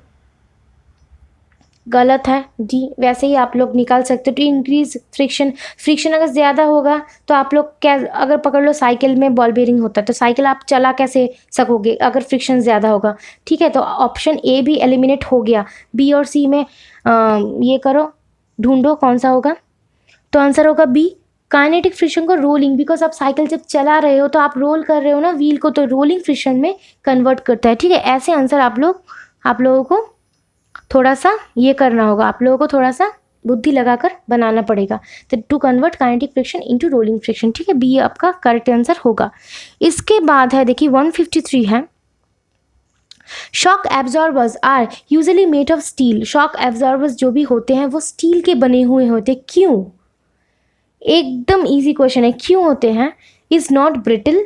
गलत है, डी वैसे ही आप लोग निकाल सकते हो। टू इंक्रीज फ्रिक्शन अगर ज़्यादा होगा तो आप लोग क्या, अगर पकड़ लो साइकिल में बॉल बेयरिंग होता है तो साइकिल आप चला कैसे सकोगे अगर फ्रिक्शन ज़्यादा होगा, ठीक है। तो ऑप्शन ए भी एलिमिनेट हो गया। बी और सी में ये करो, ढूंढो कौन सा होगा। तो आंसर होगा बी, काइनेटिक फ्रिक्शन को रोलिंग, बिकॉज आप साइकिल जब चला रहे हो तो आप रोल कर रहे हो ना व्हील को, तो रोलिंग फ्रिक्शन में कन्वर्ट करता है, ठीक है। ऐसे आंसर आप लोगों को थोड़ा सा ये करना होगा, आप लोगों को थोड़ा सा बुद्धि लगाकर बनाना पड़ेगा। तो to convert kinetic friction into rolling friction, ठीक है, बी आपका करेक्ट आंसर होगा। इसके बाद है देखिए 153 है, shock absorbers are usually made of steel. Shock absorbers जो भी होते हैं वो स्टील के बने हुए होते, क्यों? एकदम इजी क्वेश्चन है, क्यों होते हैं? Is not brittle,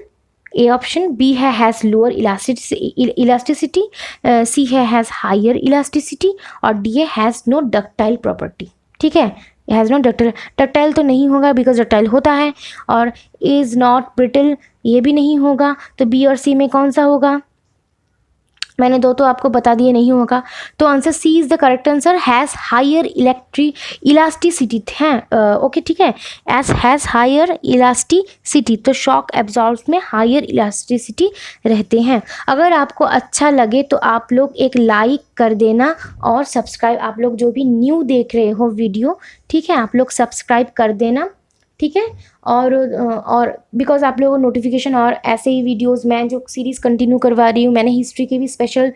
A option. B है हैज़ लोअर इलास्टिसिटी, सी है हैज़ हायर इलास्टिसिटी, और डी है हैज़ नो डक्टाइल प्रॉपर्टी, ठीक है। हैज़ नॉट डक्टाइल तो नहीं होगा बिकॉज डक्टाइल होता है, और इज़ नॉट ब्रिटल ये भी नहीं होगा। तो बी और सी में कौन सा होगा? मैंने दो तो आपको बता दिए, नहीं होगा तो answer C is the correct answer. Has higher elasticity हैं, ओके ठीक है, एस हैज़ हायर इलास्टिसिटी, तो शॉक एब्जॉर्ब्स में हायर इलास्टिसिटी रहते हैं। अगर आपको अच्छा लगे तो आप लोग एक लाइक कर देना और सब्सक्राइब, आप लोग जो भी न्यू देख रहे हो वीडियो, ठीक है, आप लोग सब्सक्राइब कर देना, ठीक है। और बिकॉज आप लोगों को नोटिफिकेशन और ऐसे ही वीडियोस मैं जो सीरीज़ कंटिन्यू करवा रही हूँ, मैंने हिस्ट्री की भी स्पेशल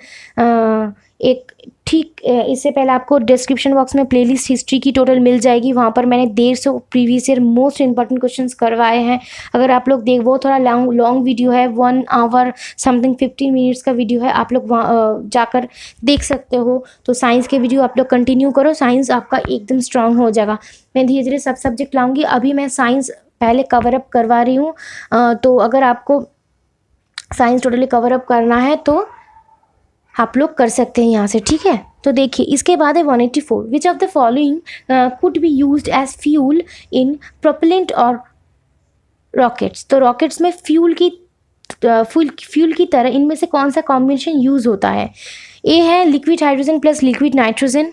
एक ठीक इससे पहले आपको डिस्क्रिप्शन बॉक्स में प्लेलिस्ट हिस्ट्री की टोटल मिल जाएगी, वहाँ पर मैंने 150 previous year most important questions करवाए हैं। अगर आप लोग वो थोड़ा लॉन्ग वीडियो है, 1 आवर समथिंग 15 मिनट्स का वीडियो है, आप लोग वहाँ जाकर देख सकते हो। तो साइंस के वीडियो आप लोग कंटिन्यू करो, साइंस आपका एकदम स्ट्रांग हो जाएगा। मैं धीरे धीरे सब सब्जेक्ट लाऊंगी, अभी मैं साइंस पहले कवर अप करवा रही हूँ। तो अगर आपको साइंस टोटली कवर अप करना है तो आप लोग कर सकते हैं यहाँ से, ठीक है। तो देखिए इसके बाद है 184, which of the following could be used as fuel in propellant और रॉकेट्स। तो रॉकेट्स में फ्यूल की तरह इनमें से कौन सा कॉम्बिनेशन यूज होता है? ए है liquid hydrogen plus liquid nitrogen,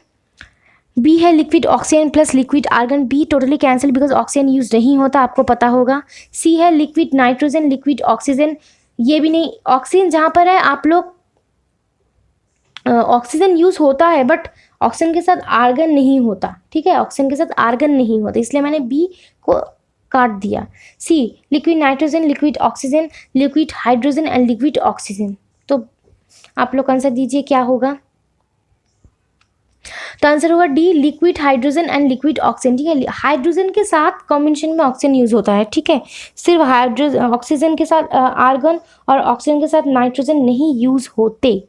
B है liquid oxygen plus liquid argon, B totally cancel because oxygen use नहीं होता, आपको पता होगा। सी है लिक्विड नाइट्रोजन लिक्विड ऑक्सीजन, ये भी नहीं, ऑक्सीजन जहाँ पर है आप लोग ऑक्सीजन यूज होता है बट ऑक्सीजन के साथ आर्गन नहीं होता, ठीक है, ऑक्सीजन के साथ आर्गन नहीं होता, इसलिए मैंने बी को काट दिया। C liquid nitrogen liquid oxygen liquid hydrogen and liquid oxygen. तो आप लोग आंसर दीजिए क्या होगा? तो आंसर होगा D liquid hydrogen and liquid oxygen, ठीक है। हाइड्रोजन के साथ कॉम्बिनेशन में ऑक्सीजन यूज होता है, ठीक है, सिर्फ हाइड्रोजन ऑक्सीजन के साथ आर्गन और ऑक्सीजन के साथ नाइट्रोजन नहीं यूज होते।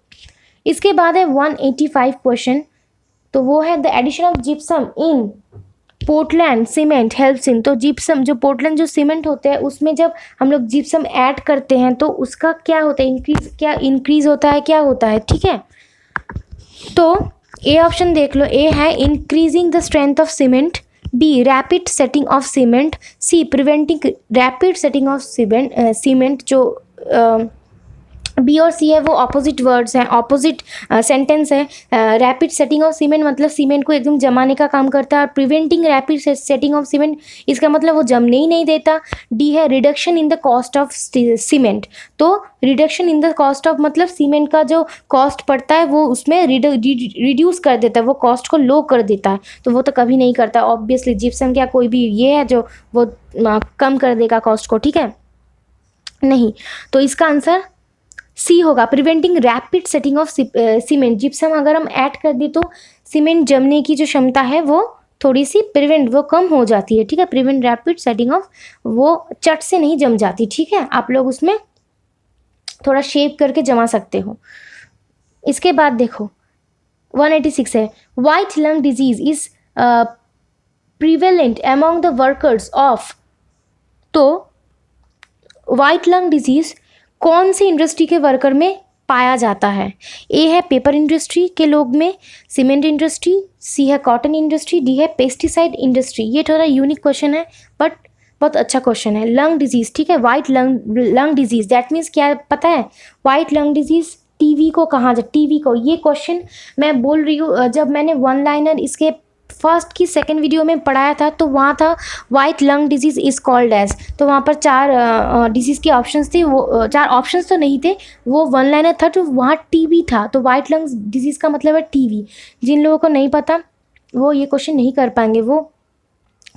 इसके बाद है 185 क्वेश्चन, तो वो है the addition of gypsum in Portland cement helps in. तो जिप्सम जो पोर्टलैंड जो सीमेंट होते हैं उसमें जब हम लोग जिप्सम ऐड करते हैं तो उसका क्या होता है, इंक्रीज होता है, क्या होता है, ठीक है। तो ए ऑप्शन देख लो, ए है increasing the strength of cement, B rapid setting of cement, C preventing rapid setting of cement. जो बी और सी है वो ऑपोजिट वर्ड्स हैं, ऑपोजिट सेंटेंस है। रैपिड सेटिंग ऑफ सीमेंट मतलब सीमेंट को एकदम जमाने का काम करता है, और preventing rapid setting of cement इसका मतलब वो जमने ही नहीं देता। डी है reduction in the cost of cement, तो reduction in the cost of मतलब सीमेंट का जो कॉस्ट पड़ता है वो उसमें रिड्यूस कर देता है, वो कॉस्ट को लो कर देता है, तो वो तो कभी नहीं करता ऑब्वियसली। जिप्सम क्या कोई भी ये है जो वो कम कर देगा कॉस्ट को, ठीक है, नहीं। तो इसका आंसर सी होगा, preventing rapid setting of cement. Gypsum अगर हम ऐड कर दें तो सीमेंट जमने की जो क्षमता है वो थोड़ी सी वो कम हो जाती है, ठीक है। प्रिवेंट रैपिड सेटिंग ऑफ, वो चट से नहीं जम जाती, ठीक है, आप लोग उसमें थोड़ा शेप करके जमा सकते हो। इसके बाद देखो 186 है, white lung disease is prevalent among the workers of. तो वाइट लंग डिजीज कौन सी इंडस्ट्री के वर्कर में पाया जाता है? ए है पेपर इंडस्ट्री के लोग में, सीमेंट इंडस्ट्री, सी है कॉटन इंडस्ट्री, डी है पेस्टिसाइड इंडस्ट्री। ये थोड़ा यूनिक क्वेश्चन है बट बहुत अच्छा क्वेश्चन है। लंग डिजीज, ठीक है, white lung disease that means क्या पता है? वाइट लंग डिजीज टीवी को कहाँ जा, टीवी को, ये क्वेश्चन मैं बोल रही हूँ। जब मैंने वन लाइनर इसके फर्स्ट की सेकंड वीडियो में पढ़ाया था तो वहाँ था white lung disease is called as, तो वहाँ पर 4 डिजीज़ की ऑप्शंस थी, वो 4 ऑप्शंस तो नहीं थे, वो वन लाइनर था, तो वहाँ टीबी था, तो वाइट लंग डिजीज़ का मतलब है टीबी। जिन लोगों को नहीं पता वो ये क्वेश्चन नहीं कर पाएंगे, वो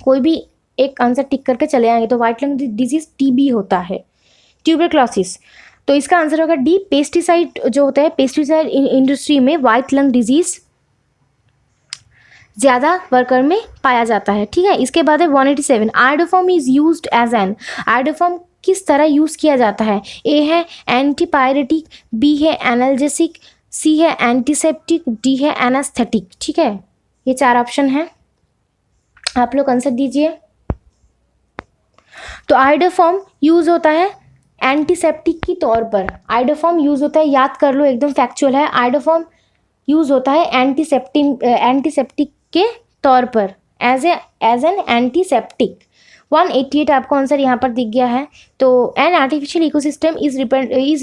कोई भी एक आंसर टिक करके चले आएंगे। तो वाइट लंग डिजीज़ टीबी होता है, ट्यूबरक्लोसिस। तो इसका आंसर होगा डी, पेस्टिसाइड जो होता है, पेस्टिसाइड इंडस्ट्री में वाइट लंग डिजीज़ ज़्यादा वर्कर में पाया जाता है, ठीक है। इसके बाद है 187, iodoform is used as an. Iodoform किस तरह यूज़ किया जाता है? ए है एंटीपायरेटिक, बी है एनाल्जेसिक, सी है एंटीसेप्टिक, डी है एनास्थेटिक, ठीक है। ये 4 ऑप्शन हैं, आप लोग आंसर दीजिए। तो आयोडोफॉर्म यूज़ होता है एंटीसेप्टिक की तौर पर, आयोडोफॉर्म यूज़ होता है, याद कर लो एकदम फैक्चुअल है, आयोडोफॉर्म यूज़ होता है एंटीसेप्टिक के तौर पर, एज एन एंटीसेप्टिक। 188 आपको आंसर यहाँ पर दिख गया है। तो an artificial ecosystem is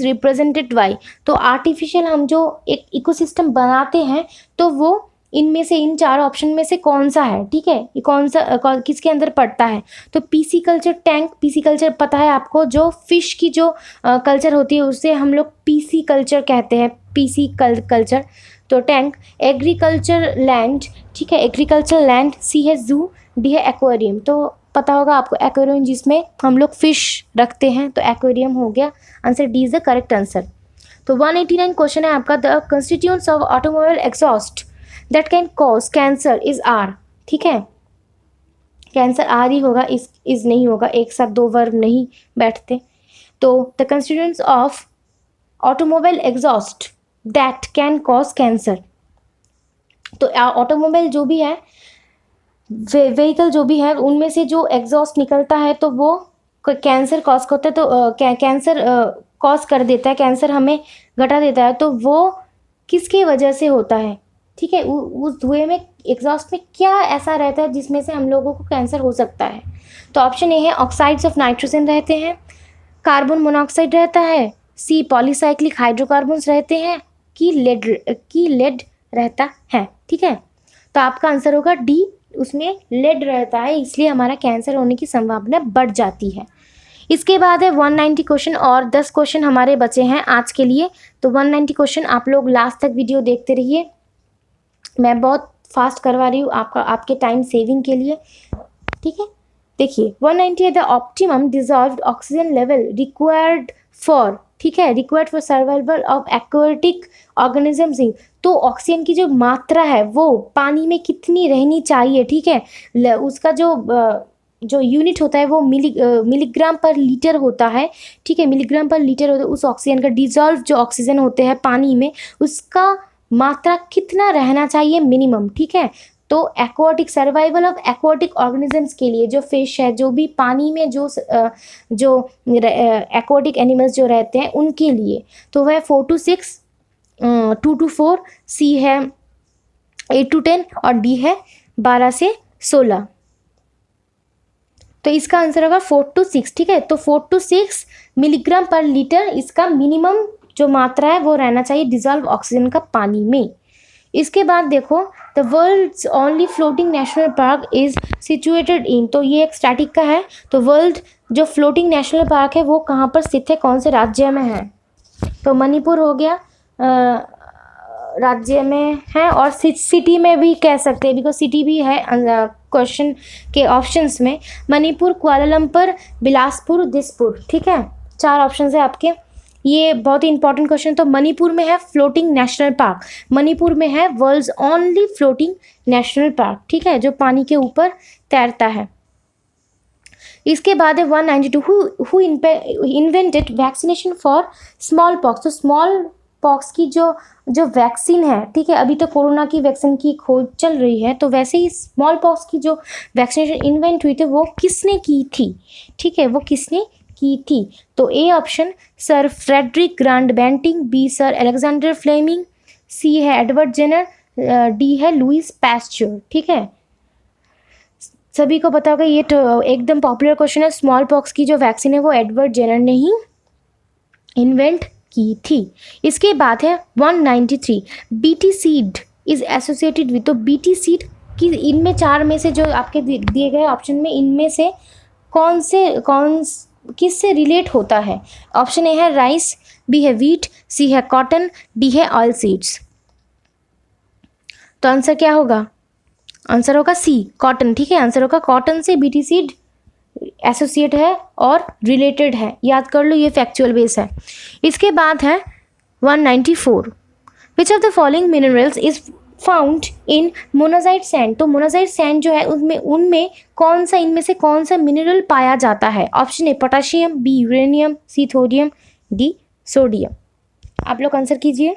represented by, तो आर्टिफिशियल हम जो एक इकोसिस्टम बनाते हैं तो वो इनमें से, इन चार ऑप्शन में से कौन सा है, ठीक है, ये कौन सा किसके अंदर पड़ता है। तो PC culture tank, PC culture पता है आपको, जो फिश की जो कल्चर होती है उससे हम लोग पीसी कल्चर कहते हैं, पीसी कल्चर। तो टैंक, एग्रीकल्चर लैंड, ठीक है, एग्रीकल्चर लैंड, सी है जू, डी है एक्वेरियम। तो पता होगा आपको एक्वेरियम जिसमें हम लोग फिश रखते हैं, तो एक्वेरियम हो गया answer, D is the correct answer. तो 189 क्वेश्चन है आपका, the constituents of automobile exhaust that can cause cancer is are, ठीक है, कैंसर आर ही होगा, इज नहीं होगा, एक साथ दो वर्ब नहीं बैठते। तो the constituents of automobile exhaust that can cause cancer, तो ऑटोमोबाइल जो भी है, व्हीकल जो भी है, उनमें से जो एग्जॉस्ट निकलता है तो वो कैंसर कॉज करता है, तो कैंसर कॉज कर देता है, कैंसर हमें घटा देता है। तो वो किसकी वजह से होता है, ठीक है, उस धुएं में, एग्जॉस्ट में क्या ऐसा रहता है जिसमें से हम लोगों को कैंसर हो सकता है। तो ऑप्शन ए है ऑक्साइड्स ऑफ नाइट्रोजन रहते हैं, कार्बन मोनोऑक्साइड रहता है, सी पॉलीसाइक्लिक हाइड्रोकार्बन्स रहते हैं, की लेड रहता है, ठीक है। तो आपका आंसर होगा डी, उसमें लेड रहता है, इसलिए हमारा कैंसर होने की संभावना बढ़ जाती है। इसके बाद है 190 क्वेश्चन, और 10 क्वेश्चन हमारे बचे हैं आज के लिए। तो 190 क्वेश्चन आप लोग लास्ट तक वीडियो देखते रहिए, मैं बहुत फास्ट करवा रही हूँ आपके टाइम सेविंग के लिए, ठीक है। देखिए 190 है, the optimum dissolved oxygen level required for, ठीक है, required for survival of aquatic organisms in, तो ऑक्सीजन की जो मात्रा है वो पानी में कितनी रहनी चाहिए, ठीक है, उसका जो यूनिट होता है वो मिलीग्राम पर लीटर होता है, ठीक है, मिलीग्राम पर लीटर होता है। उस ऑक्सीजन का डिजॉल्व जो ऑक्सीजन होते हैं पानी में, उसका मात्रा कितना रहना चाहिए मिनिमम, ठीक है। तो aquatic, survival of aquatic organisms के लिए, जो फिश है, जो भी पानी में जो एक्वाटिक एनिमल्स जो रहते हैं उनके लिए, तो वह 4 to 6, 2 to 4, सी है 8 to 10 और डी है 12 से 16। तो इसका आंसर होगा 4 to 6, ठीक है। तो 4 to 6 मिलीग्राम पर लीटर इसका मिनिमम जो मात्रा है वो रहना चाहिए डिजॉल्व ऑक्सीजन का पानी में। इसके बाद देखो, the world's only floating national park is situated in, तो ये एक स्टैटिक का है। तो वर्ल्ड जो फ्लोटिंग नेशनल पार्क है वो कहाँ पर स्थित है, कौन से राज्य में है। तो मणिपुर हो गया, राज्य में है, और सिटी में भी कह सकते हैं, बिकॉज सिटी भी है क्वेश्चन के ऑप्शंस में। मणिपुर, कुआलालंपुर, बिलासपुर, दिसपुर, ठीक है, 4 ऑप्शन है आपके। ये बहुत ही इंपॉर्टेंट क्वेश्चन। तो मणिपुर में है फ्लोटिंग नेशनल पार्क, मणिपुर में है world's only floating national park, ठीक है, जो पानी के ऊपर तैरता है। इसके बाद है 192, who invented vaccination for small pox, तो स्मॉल पॉक्स की जो वैक्सीन है, ठीक है, अभी तो कोरोना की वैक्सीन की खोज चल रही है, तो वैसे ही स्मॉल पॉक्स की जो वैक्सीनेशन इन्वेंट हुई थी वो किसने की थी, ठीक है, वो किसने की थी। तो A option sir Frederick Grant Banting, B sir Alexander Fleming, C है एडवर्ड जेनर, डी है लुइस पैस्चर, ठीक है। सभी को पता होगा, ये तो एकदम पॉपुलर क्वेश्चन है। स्मॉल पॉक्स की जो वैक्सीन है वो एडवर्ड जेनर ने ही इन्वेंट की थी। इसके बाद है 193, BT seed is associated with, तो बीटी सीड की इनमें 4 में से जो आपके दिए गए ऑप्शन में, इनमें से किससे रिलेट होता है। ऑप्शन ए है राइस, बी है व्हीट, सी है कॉटन, डी है ऑयल सीड्स। तो आंसर क्या होगा, आंसर होगा सी कॉटन, ठीक है, आंसर होगा कॉटन से बीटी सीड एसोसिएट है और रिलेटेड है, याद कर लो, ये फैक्चुअल बेस है। इसके बाद है 194, विच of the following minerals is found in monazite sand, तो मोनाजाइट सैंड जो है उनमें कौन सा, इनमें से कौन सा मिनरल पाया जाता है। Option A potassium, B uranium, C thorium, D sodium. आप लोग आंसर कीजिए।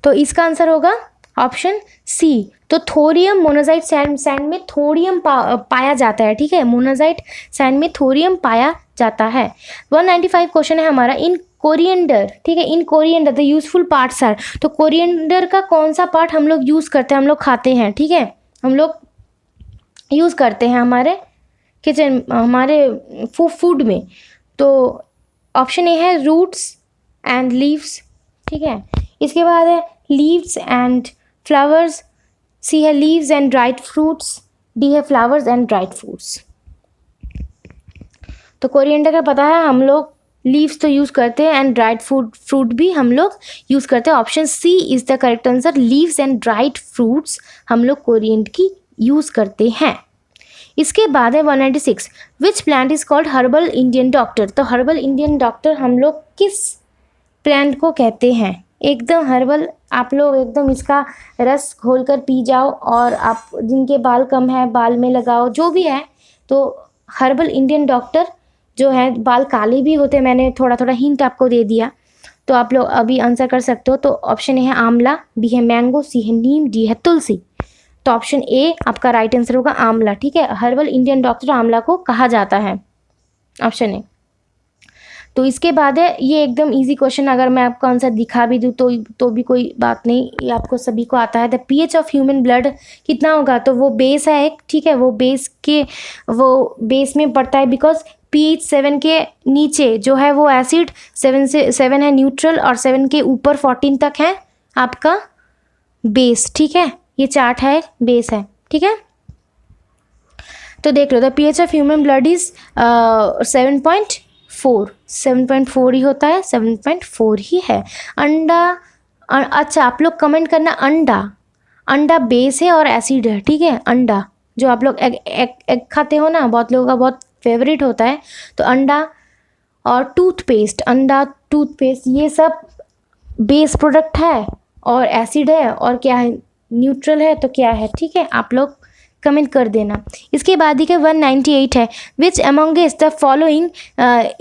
तो इसका आंसर होगा ऑप्शन सी। तो थोरियम, मोनाजाइट सैंड में थोरियम पाया जाता है, ठीक है, मोनाजाइट सैंड में थोरियम पाया जाता है। 195 क्वेश्चन है हमारा, इन कोरिएंडर, ठीक है, in coriander the useful parts are, तो कोरिएंडर का कौन सा पार्ट हम लोग यूज़ करते हैं, हम लोग खाते हैं, ठीक है, हम लोग यूज़ करते हैं हमारे किचन, हमारे फूड में। तो ऑप्शन ए है रूट्स एंड लीव्स, ठीक है। इसके बाद है लीव्स एंड फ्लावर्स, सी है leaves and dried fruits, D है फ्लावर्स एंड ड्राइड फ्रूट्स। तो कोरिएंडर का पता है, हम लोग लीव्स तो यूज़ करते हैं एंड ड्राइड फ्रूट भी हम लोग यूज़ करते हैं। Option C is the correct answer, leaves and dried fruits हम लोग कोरिएंडर की यूज़ करते हैं। इसके बाद है 196, which plant is called herbal Indian doctor. तो हर्बल इंडियन डॉक्टर हम लोग किस प्लांट को कहते हैं? एकदम हर्बल, आप लोग एकदम इसका रस घोल कर पी जाओ, और आप जिनके बाल कम है बाल में लगाओ, जो भी है। तो हर्बल इंडियन डॉक्टर जो है, बाल काले भी होते हैं, मैंने थोड़ा थोड़ा हिंट आपको दे दिया, तो आप लोग अभी आंसर कर सकते हो। तो ऑप्शन ए है आंवला, बी है मैंगो, सी है नीम, डी है तुलसी। तो ऑप्शन ए आपका राइट आंसर होगा आंवला, ठीक है। हर्बल इंडियन डॉक्टर आंवला को कहा जाता है, ऑप्शन ए। तो इसके बाद है, ये एकदम इजी क्वेश्चन, अगर मैं आपको आंसर दिखा भी दूँ तो भी कोई बात नहीं, ये आपको सभी को आता है। The pH of human blood कितना होगा? तो वो बेस है एक, ठीक है, वो बेस में पड़ता है, बिकॉज pH 7 के नीचे जो है वो एसिड, 7 है न्यूट्रल, और 7 के ऊपर 14 तक है आपका बेस, ठीक है। ये चार्ट है, बेस है, ठीक है। तो देख लो, the pH of human blood is 7.4 ही होता है, 7.4 ही है। अंडा, अच्छा आप लोग कमेंट करना, अंडा बेस है और एसिड है, ठीक है। अंडा जो आप लोग एग खाते हो ना, बहुत लोगों का बहुत फेवरेट होता है, तो अंडा और टूथपेस्ट, अंडा टूथपेस्ट ये सब बेस प्रोडक्ट है, और एसिड है, और क्या है, न्यूट्रल है, तो क्या है, ठीक है। आप लोग कमेंट कर देना। इसके बाद ही के 198 है, which amongst the following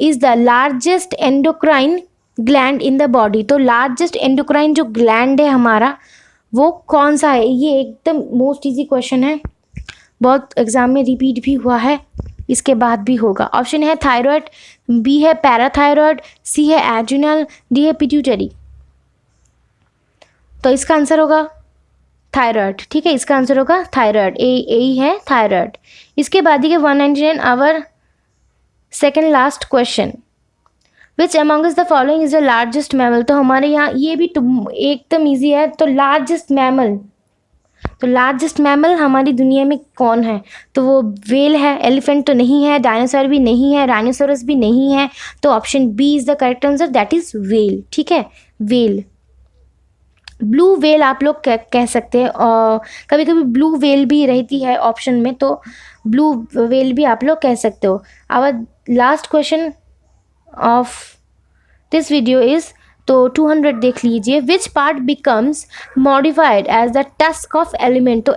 is the largest endocrine gland in the body. तो लार्जेस्ट एंडोक्राइन जो ग्लैंड है हमारा, वो कौन सा है? ये एकदम मोस्ट इजी क्वेश्चन है, बहुत एग्जाम में रिपीट भी हुआ है, इसके बाद भी होगा। ऑप्शन है थायराइड, बी है पैराथायराइड, सी है एड्रिनल, डी है पिट्यूटरी। तो इसका आंसर होगा थायराइड, ठीक है, इसका आंसर होगा थायराइड, ए ही है थायराइड। इसके बाद ही के 199 our second last question, which among the following is the largest mammal. तो हमारे यहाँ ये भी एकदम ईजी है। तो लार्जेस्ट मैमल हमारी दुनिया में कौन है? तो वो वेल है, एलिफेंट तो नहीं है, डायनासोर भी नहीं है, राइनोसोरस भी नहीं है। तो option B is the correct answer, that is whale, ठीक है, वेल। ब्लू वेल आप लोग कह सकते हैं, और कभी कभी ब्लू वेल भी रहती है ऑप्शन में, तो ब्लू वेल भी आप लोग कह सकते हो। Our last question of this video is, तो 200 देख लीजिए, which part becomes modified as the tusk of elephant. तो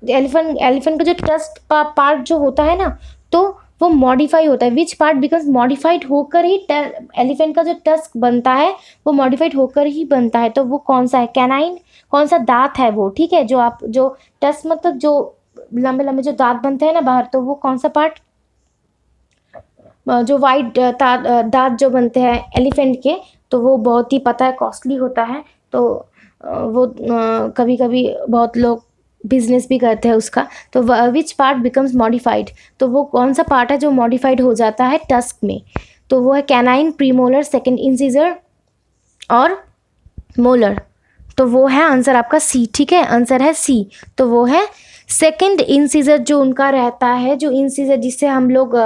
एलिफेंट का जो टस्क पार्ट जो होता है ना, तो वो मॉडिफाई होता है। विच पार्ट बिकम्स मॉडिफाइड होकर ही एलिफेंट का जो टस्क बनता है वो मॉडिफाइड होकर ही बनता है। तो वो कौन सा है? कैनाइन, कौन सा दांत है वो, ठीक है, जो टस्क मतलब जो लंबे लंबे जो दांत बनते हैं ना बाहर, तो वो कौन सा पार्ट, जो वाइट दांत जो बनते हैं एलिफेंट के, तो वो बहुत ही पता है कॉस्टली होता है। तो वो कभी कभी बहुत लोग बिजनेस भी करते हैं उसका। तो विच पार्ट बिकम्स मॉडिफाइड, तो वो कौन सा पार्ट है जो मॉडिफाइड हो जाता है टस्क में? तो वो है कैनाइन, प्रीमोलर, सेकंड इंसिजर और मोलर। तो वो है आंसर आपका सी, ठीक है, आंसर है सी। तो वो है सेकंड इंसिजर जो उनका रहता है, जो इंसिजर जिससे हम लोग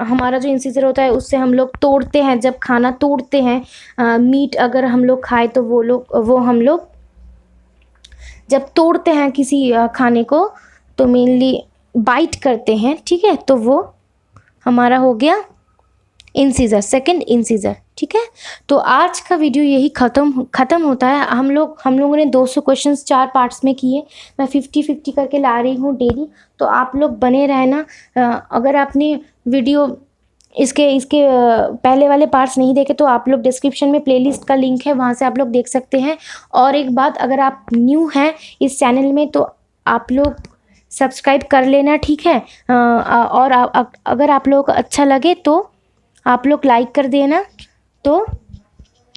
हमारा जो इंसिजर होता है उससे हम लोग तोड़ते हैं, जब खाना तोड़ते हैं, मीट अगर हम लोग खाए तो वो हम लोग जब तोड़ते हैं किसी खाने को, तो मेनली बाइट करते हैं, ठीक है। तो वो हमारा हो गया इंसिजर, सेकंड इंसिजर, ठीक है। तो आज का वीडियो यही ख़त्म होता है। हम लोगों ने 200 क्वेश्चंस 4 पार्ट्स में किए। मैं 50-50 करके ला रही हूँ डेली, तो आप लोग बने रहना। अगर आपने वीडियो इसके पहले वाले पार्ट्स नहीं देखे तो आप लोग डिस्क्रिप्शन में प्लेलिस्ट का लिंक है, वहाँ से आप लोग देख सकते हैं। और एक बात, अगर आप न्यू हैं इस चैनल में तो आप लोग सब्सक्राइब कर लेना, ठीक है। और अगर आप लोगों को अच्छा लगे तो आप लोग लाइक कर देना। तो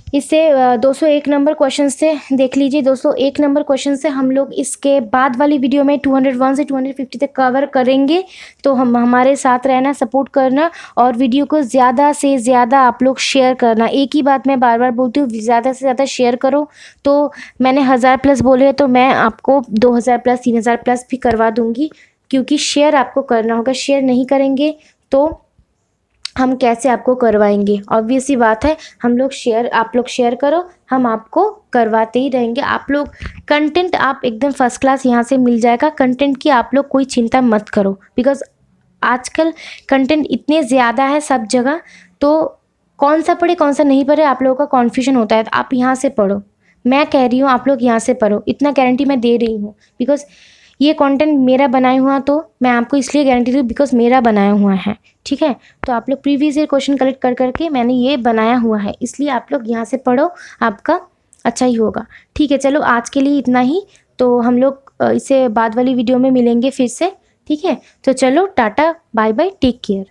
इससे 201 नंबर क्वेश्चन से देख लीजिए। 201 नंबर क्वेश्चन से हम लोग इसके बाद वाली वीडियो में 201 से 250 तक कवर करेंगे। तो हम हमारे साथ रहना, सपोर्ट करना और वीडियो को ज़्यादा से ज़्यादा आप लोग शेयर करना। एक ही बात मैं बार बार बोलती हूँ, ज़्यादा से ज़्यादा शेयर करो। तो मैंने 1000 प्लस बोले तो मैं आपको 2000 प्लस 3000 प्लस भी करवा दूँगी, क्योंकि शेयर आपको करना होगा। शेयर नहीं करेंगे तो हम कैसे आपको करवाएंगे? ऑब्वियस सी बात है, हम लोग शेयर, आप लोग शेयर करो, हम आपको करवाते ही रहेंगे। आप लोग कंटेंट आप एकदम फर्स्ट क्लास यहाँ से मिल जाएगा। कंटेंट की आप लोग कोई चिंता मत करो, बिकॉज आजकल कंटेंट इतने ज़्यादा है सब जगह, तो कौन सा पढ़े कौन सा नहीं पढ़े आप लोगों का कॉन्फ्यूजन होता है। तो आप यहाँ से पढ़ो, मैं कह रही हूँ आप लोग यहाँ से पढ़ो, इतना गारंटी मैं दे रही हूँ। बिकॉज ये कंटेंट मेरा बनाया हुआ, तो मैं आपको इसलिए गारंटी दूँ बिकॉज मेरा बनाया हुआ है, ठीक है। तो आप लोग प्रीवियस ईयर क्वेश्चन कलेक्ट कर करके मैंने ये बनाया हुआ है, इसलिए आप लोग यहाँ से पढ़ो, आपका अच्छा ही होगा, ठीक है। चलो आज के लिए इतना ही, तो हम लोग इससे बाद वाली वीडियो में मिलेंगे फिर से, ठीक है। तो चलो ta-ta bye bye, take care.